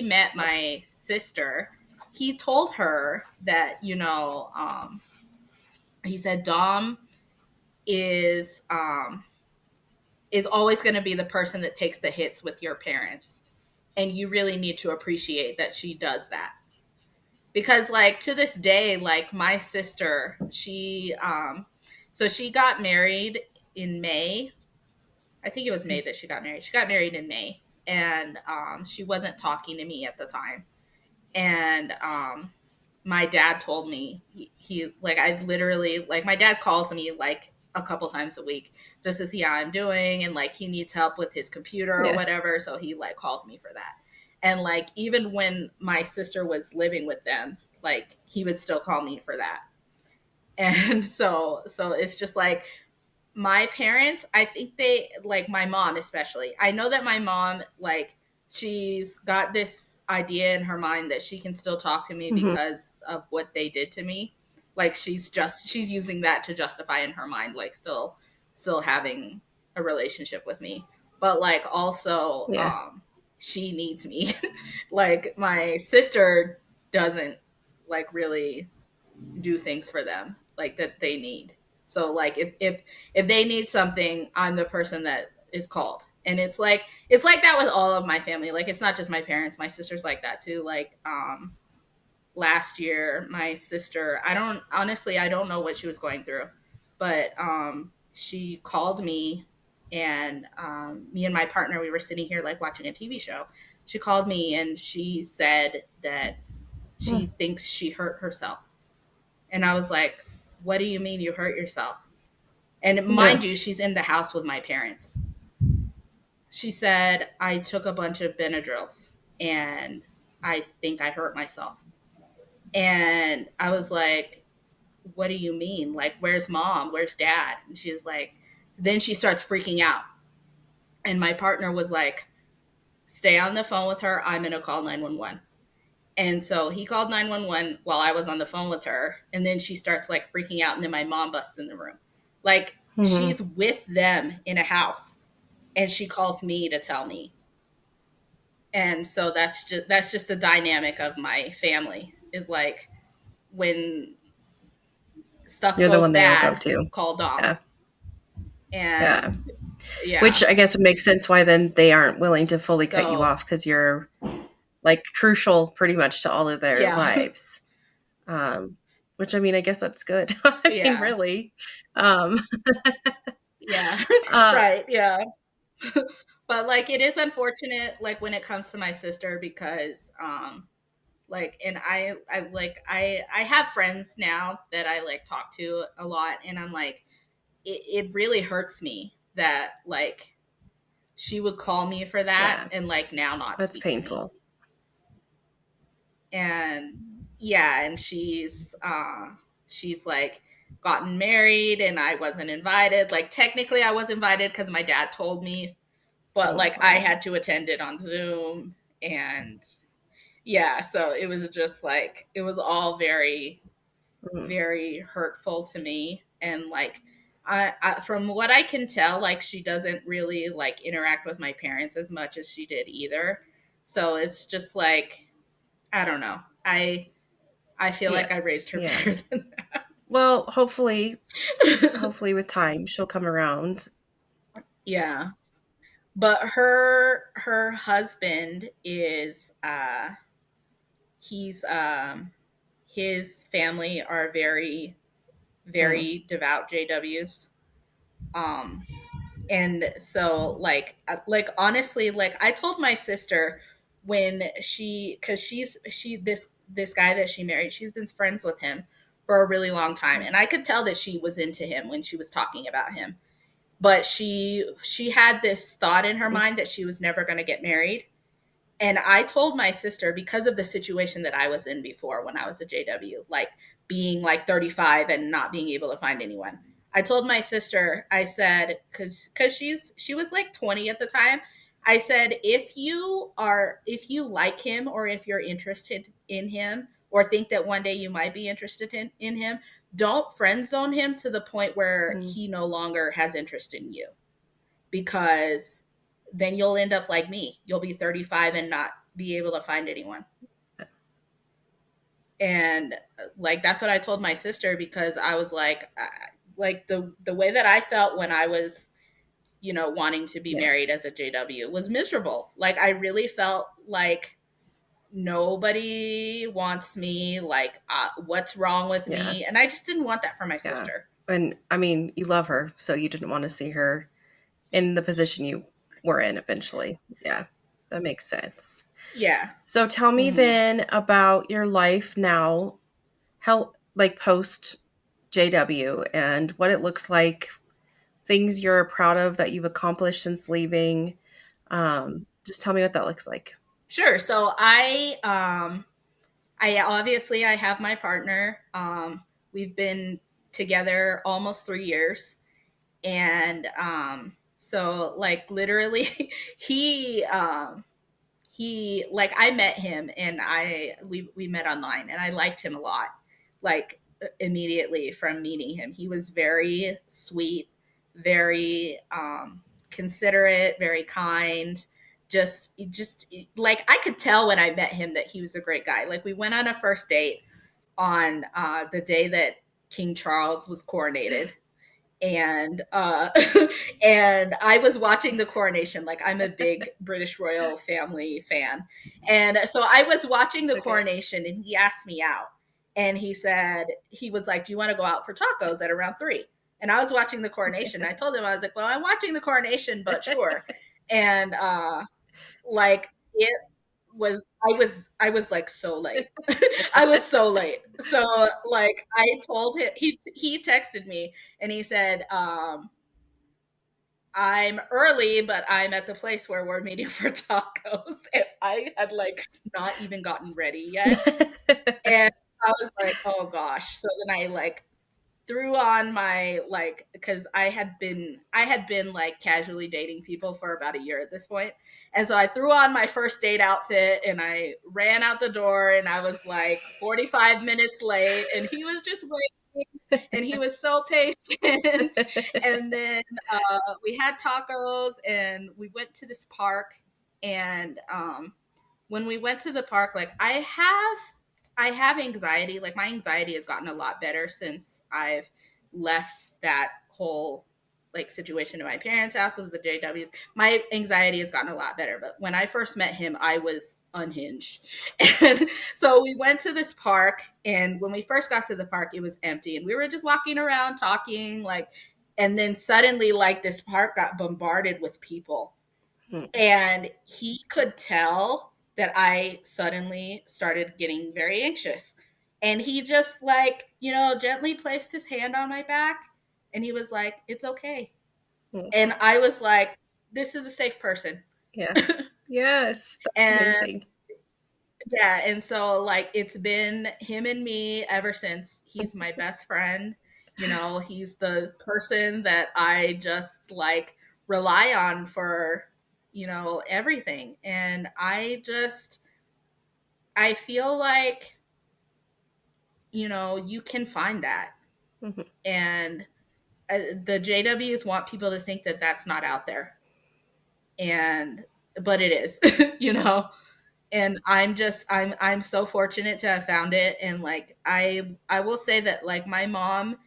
met my sister, he told her that, you know, he said Dom is is always going to be the person that takes the hits with your parents, and you really need to appreciate that she does that. Because like to this day, like my sister, she so she got married in May. I think it was May that she got married. She got married in May, and she wasn't talking to me at the time. And my dad told me, he like, I literally, like my dad calls me like a couple times a week just to see how I'm doing, and like he needs help with his computer or Yeah. whatever, so he like calls me for that. And like even when my sister was living with them, like he would still call me for that. And so it's just like my parents, I think they, like my mom especially, I know that my mom, like she's got this idea in her mind that she can still talk to me Hmm. because of what they did to me. Like she's using that to justify in her mind like still having a relationship with me. But like also Yeah. she needs me. Like my sister doesn't like really do things for them like that they need. So like if they need something, I'm the person that is called. And it's like that with all of my family. Like it's not just my parents, my sister's like that too. Like last year my sister, I don't, honestly I don't know what she was going through, but she called me, and me and my partner, we were sitting here like watching a TV show. She called me and she said that Mm. she thinks she hurt herself. And I was like, what do you mean you hurt yourself? And Yeah. mind you, she's in the house with my parents. She said, I took a bunch of Benadryls and I think I hurt myself. And I was like, what do you mean? Like, where's mom? Where's dad? And she was like, then she starts freaking out. And my partner was like, stay on the phone with her. I'm going to call 911. And so he called 911 while I was on the phone with her. And then she starts like freaking out. And then my mom busts in the room. Like Hmm. she's with them in a house and she calls me to tell me. And so that's just the dynamic of my family, is like when stuff You're the goes one they all go bad, to. call Dom. Yeah. Yeah. And yeah. Which I guess would make sense why then they aren't willing to fully cut you So off because you're like crucial pretty much to all of their yeah. lives. Um, which I mean, I guess that's good. I mean, Yeah. really. Um, Yeah. uh, Right. Yeah. But like it is unfortunate like when it comes to my sister, because like, and I have friends now that I like talk to a lot, and I'm like, it really hurts me that like she would call me for that yeah, and like now not that's speak to me. painful. And yeah, and she's like gotten married and I wasn't invited. Like technically I was invited because my dad told me, but Oh, like I wow. had to attend it on Zoom. And yeah, so it was just like it was all very Mm. very hurtful to me. And like From what I can tell, like she doesn't really like interact with my parents as much as she did either. So it's just like I don't know. I feel Yeah. like I raised her Yeah. better than Well, hopefully, that. hopefully with time she'll come around. Yeah. But her husband is he's his family are very Mm, very devout JWs. Um and so like honestly, like I told my sister when cuz she this guy that she married, she's been friends with him for a really long time, mm, and I could tell that she was into him when she was talking about him. But she had this thought in her mm, mind that she was never going to get married. And I told my sister, because of the situation that I was in before when I was a JW, like being like 35 and not being able to find anyone. I told my sister, I said, because she was like 20 at the time. I said, if you like him, or if you're interested in him, or think that one day you might be interested in him, don't friend zone him to the point where mm. he no longer has interest in you, because then you'll end up like me. You'll be 35 and not be able to find anyone. And like that's what I told my sister, because I was like the way that I felt when I was, wanting to be Yeah. married as a JW was miserable. Like I really felt like nobody wants me, like what's wrong with Yeah. me, and I just didn't want that for my Yeah. sister. And I mean, you love her, so you didn't want to see her in the position you were in eventually. Yeah. That makes sense. Yeah. So tell me Hmm. then about your life now, how like post JW and what it looks like, things you're proud of that you've accomplished since leaving. Just tell me what that looks like. Sure. So I obviously I have my partner. We've been together almost 3 years, and so like literally, he like I met him, and we met online, and I liked him a lot. Like immediately from meeting him, he was very sweet, very considerate, very kind. Just like I could tell when I met him that he was a great guy. Like we went on a first date on the day that King Charles was coronated, and and I was watching the coronation. Like I'm a big British royal family fan, and so I was watching the Okay. coronation, and he asked me out, and he was like, "Do you want to go out for tacos at around 3?" And I was watching the coronation. I told him, I was like, "Well, I'm watching the coronation, but sure." And like it I was like so late. I was so late. So like I told him, he texted me, and he said, I'm early, but I'm at the place where we're meeting for tacos. And I had like not even gotten ready yet. And I was like, oh gosh. So then I like threw on my like, because I had been like casually dating people for about a year at this point. And so I threw on my first date outfit, and I ran out the door, and I was like 45 minutes late, and he was just waiting, and he was so patient. And then we had tacos, and we went to this park. And when we went to the park, like I have anxiety. Like my anxiety has gotten a lot better since I've left that whole like situation in my parents' house with the JWs. My anxiety has gotten a lot better, but when I first met him, I was unhinged. And so we went to this park, and when we first got to the park, it was empty, and we were just walking around talking, like, and then suddenly like this park got bombarded with people, and he could tell that I suddenly started getting very anxious. And he just like, gently placed his hand on my back, and he was like, "It's okay." And I was like, "This is a safe person." Yeah. Yes, that's And amazing. yeah, and so like it's been him and me ever since. He's my best friend. He's the person that I just like rely on for, everything. And I feel like, you can find that. Mhm. And the JWs want people to think that that's not out there, and but it is, you know. And I'm so fortunate to have found it. And like I will say that like my mom,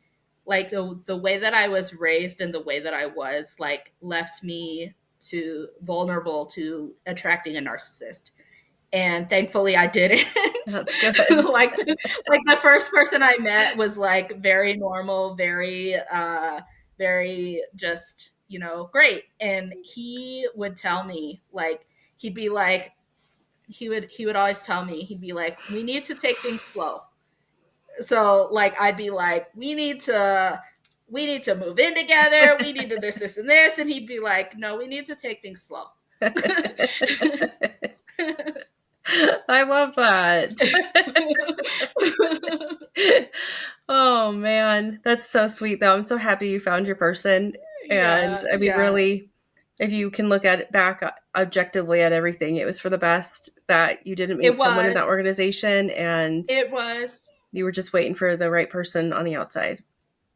like the way that I was raised and the way that I was like left me to vulnerable to attracting a narcissist, and thankfully I didn't. That's good. Like the first person I met was like very normal, very just, you know, great. And he would tell me like he'd be like he would always tell me, he'd be like, we need to take things slow. So like I'd be like, we need to move in together, we need to this and this, and he'd be like, no, we need to take things slow. I love that. Oh man, that's so sweet though. I'm so happy you found your person. And Yeah, I mean, yeah. really, if you can look at it back objectively at everything, it was for the best that you didn't It meet someone in that was. organization and It was. you were just waiting for the right person on the outside.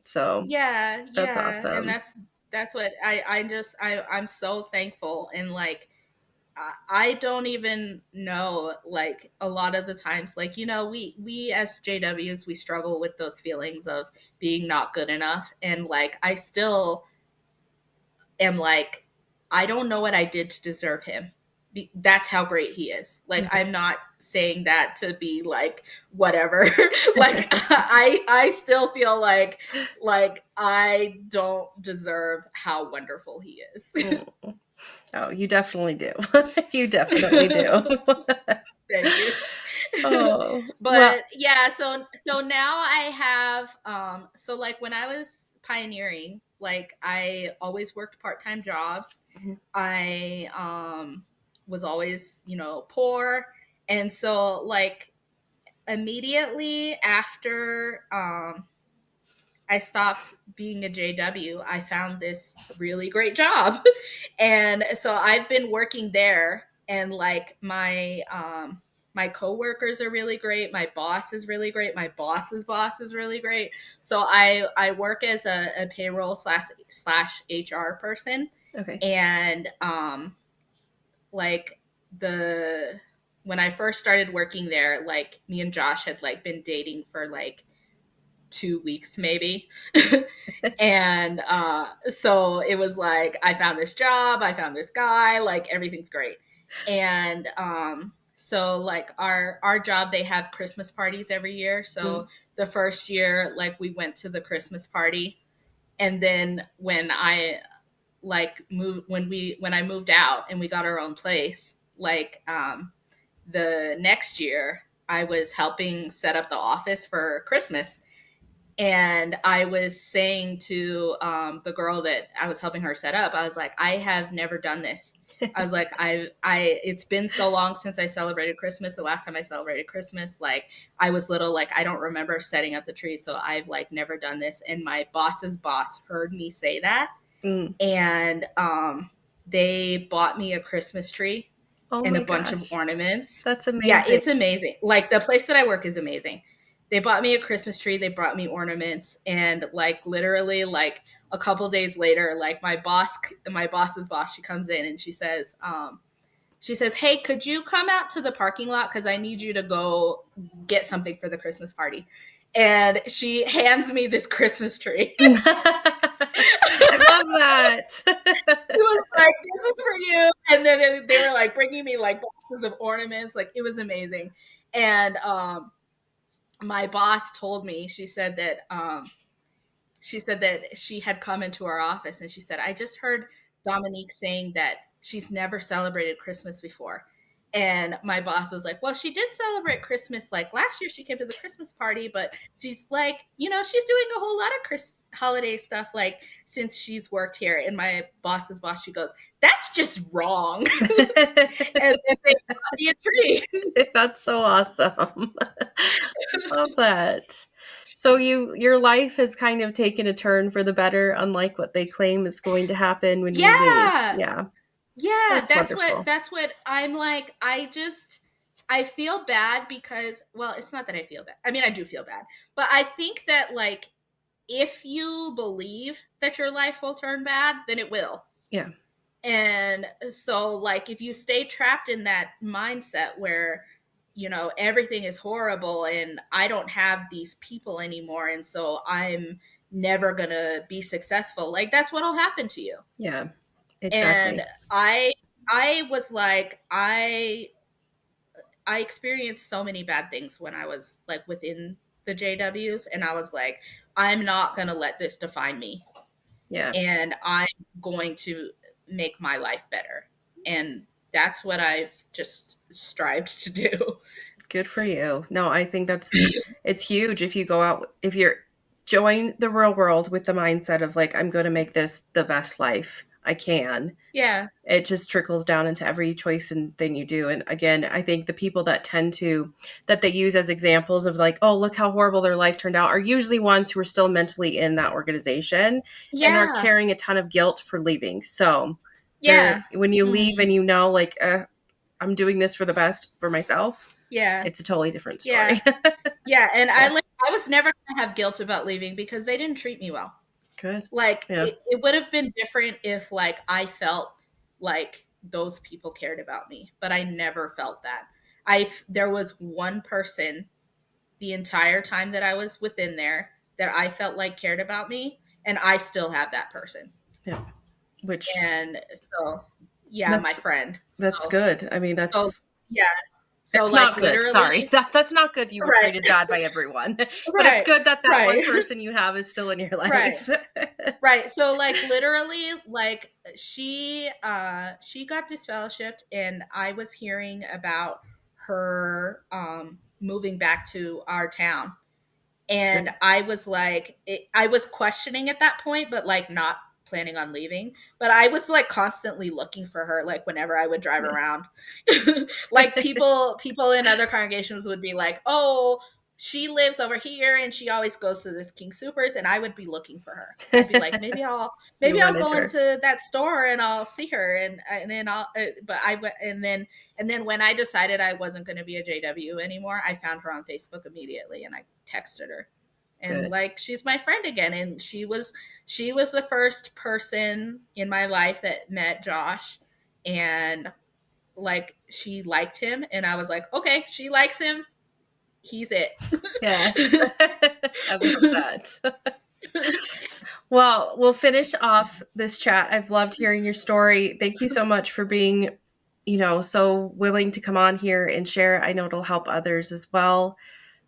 So Yeah, that's yeah. And awesome. that's what I'm so thankful. And like I don't even know, like a lot of the times, like, you know, we as JWs, we struggle with those feelings of being not good enough. And like I still am like, I don't know what I did to deserve him. That's how great he is. Like Mhm. I'm not saying that to be like whatever. Like I still feel like I don't deserve how wonderful he is. Mm. Oh, you definitely do. You definitely do. Thank you. Oh, well, But yeah, so now I have so like when I was pioneering, like I always worked part-time jobs. mhm, I was always, you know, poor. And so like immediately after I stopped being a JW, I found this really great job. And so I've been working there, and like my coworkers are really great, my boss is really great, my boss's boss is really great. So I work as a payroll slash HR person. okay. And like the when I first started working there, like me and Josh had like been dating for like 2 weeks maybe. And so it was like I found this job, I found this guy, like everything's great. And so like our job, they have Christmas parties every year. Mm, So the first year like we went to the Christmas party, and then when I like moved when I moved out and we got our own place, like the next year I was helping set up the office for Christmas. And I was saying to the girl that I was helping her set up, I was like, I have never done this. I was like, it's been so long since I celebrated Christmas. The last time I celebrated Christmas, like I was little, like I don't remember setting up the tree. So I've like never done this. And my boss's boss heard me say that. mm. And they bought me a Christmas tree Oh and a my bunch of gosh. ornaments. That's Yeah, amazing. it's amazing. Like the place that I work is amazing. They bought me a Christmas tree, they brought me ornaments, and like literally like a couple days later, like my boss's boss, she comes in and she says, "Hey, could you come out to the parking lot cuz I need you to go get something for the Christmas party." And she hands me this Christmas tree. I love that. He was like, "This is for you," and then they were like bringing me like boxes of ornaments. Like it was amazing. And my boss told me, she said that she had come into our office and she said, I just heard Dominique saying that she's never celebrated Christmas before. And my boss was like, well, she did celebrate Christmas. Like last year, she came to the Christmas party, but she's like, you know, she's doing a whole lot of holiday stuff like since she's worked here. And my boss's boss, she goes, that's just wrong. And then they bought me a tree. That's so awesome. Love that. So your life has kind of taken a turn for the better, unlike what they claim is going to happen when you leave. Yeah. Yeah, Yeah, that's wonderful. that's what I'm like. I feel bad because, well, it's not that I feel bad. I mean, I do feel bad. But I think that like if you believe that your life will turn bad, then it will. Yeah. And so, like, if you stay trapped in that mindset where, everything is horrible and I don't have these people anymore, and so I'm never gonna be successful, like, that's what'll happen to you. Yeah. And Exactly. I was like, I experienced so many bad things when I was like within the JWs, and I was like, I'm not gonna let this define me, Yeah. and I'm going to make my life better. And that's what I've just strived to do. Good for you. No, I think it's huge if you go out, if you're join the real world with the mindset of like, I'm going to make this the best life I can. Yeah. It just trickles down into every choice and thing you do. And again, I think the people that that they use as examples of like, oh, look how horrible their life turned out, are usually ones who are still mentally in that organization and are Yeah. carrying a ton of guilt for leaving. So Yeah. when you leave Mm-hmm. and like, I'm doing this for the best for myself, Yeah. it's a totally different Yeah. story. Yeah. And Yeah. I was never going to have guilt about leaving because they didn't treat me well. Good. Like, Yeah. it would have been different if, like, I felt like those people cared about me, but I never felt that. There was one person the entire time that I was within there that I felt like cared about me, and I still have that person. Yeah. Which And so, yeah, my that's friend. that's So, good. I mean, so yeah. So, it's like, not good. Sorry. literally, That's not good. You were right, treated bad by everyone. But it's right, good that one right, person you have is still in your right. life. Right. So, like, literally, like, she got disfellowshipped, and I was hearing about her moving back to our town. And I was like, I was questioning at that point, but like not planning on leaving. But I was like constantly looking for her, like whenever I would drive Yeah. around. Like, people in other congregations would be like, "Oh, she lives over here, and she always goes to this King Supers," and I would be looking for her. I'd be like, You maybe run I'll into go her. into that store and I'll see her, and then I'll. But I went, and then when I decided I wasn't going to be a JW anymore, I found her on Facebook immediately, and I texted her. And, Good. like, she's my friend again, and she was the first person in my life that met Josh, and, like, she liked him, and I was like, okay, she likes him, he's it. Yeah. I love that. Well, we'll finish off this chat. I've loved hearing your story. Thank you so much for being, so willing to come on here and share. I know it'll help others as well.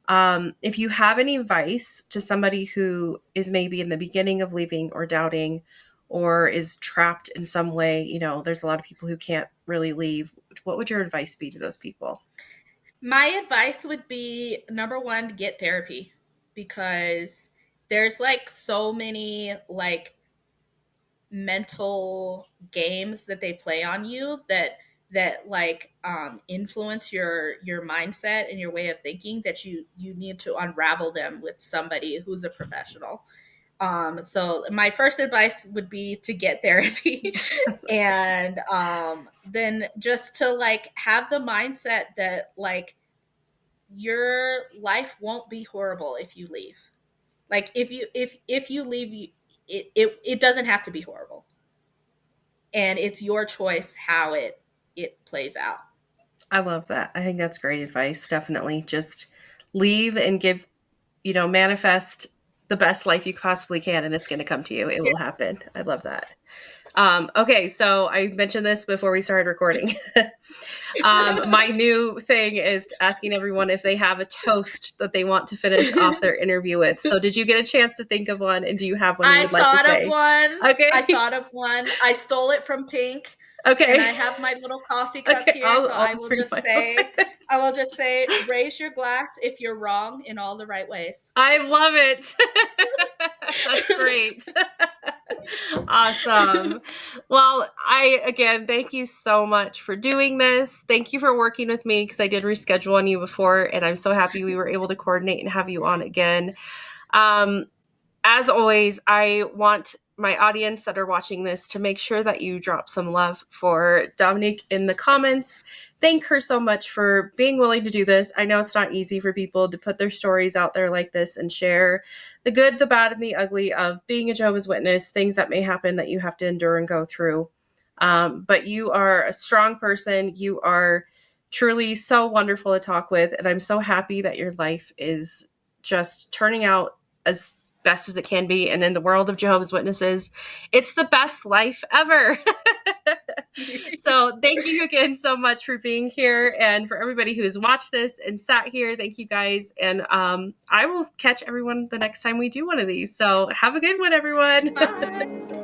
If you have any advice to somebody who is maybe in the beginning of leaving or doubting or is trapped in some way, there's a lot of people who can't really leave. What would your advice be to those people? My advice would be, number one, get therapy, because there's, like, so many, like, mental games that they play on you that like influence your mindset and your way of thinking, that you need to unravel them with somebody who's a professional. So my first advice would be to get therapy and then just to, like, have the mindset that, like, your life won't be horrible if you leave. Like, if you leave, it doesn't have to be horrible, and it's your choice how it plays out. I love that. I think that's great advice. Definitely just leave and manifest the best life you possibly can, and it's going to come to you. It will happen. I love that. Okay, so I mentioned this before we started recording. My new thing is asking everyone if they have a toast that they want to finish off their interview with. So did you get a chance to think of one, and do you have one you I would like to thought of say? one. Okay. I thought of one. I stole it from Pink, and I Okay. have my little coffee cup Okay. here, so I'll bring my own. I will just say, raise your glass if you're wrong in all the right ways. I love it. That's great. Awesome. Well, again, thank you so much for doing this. Thank you for working with me, because I did reschedule on you before, and I'm so happy we were able to coordinate and have you on again. As always, I want my audience that are watching this to make sure that you drop some love for Dominique in the comments. Thank her so much for being willing to do this. I know it's not easy for people to put their stories out there like this and share the good, the bad, and the ugly of being a Jehovah's Witness, things that may happen that you have to endure and go through. But you are a strong person. You are truly so wonderful to talk with. And I'm so happy that your life is just turning out as best as it can be. And in the world of Jehovah's Witnesses, it's the best life ever. So thank you again so much for being here. And for everybody who has watched this and sat here, thank you guys. And I will catch everyone the next time we do one of these. So have a good one, everyone. Bye.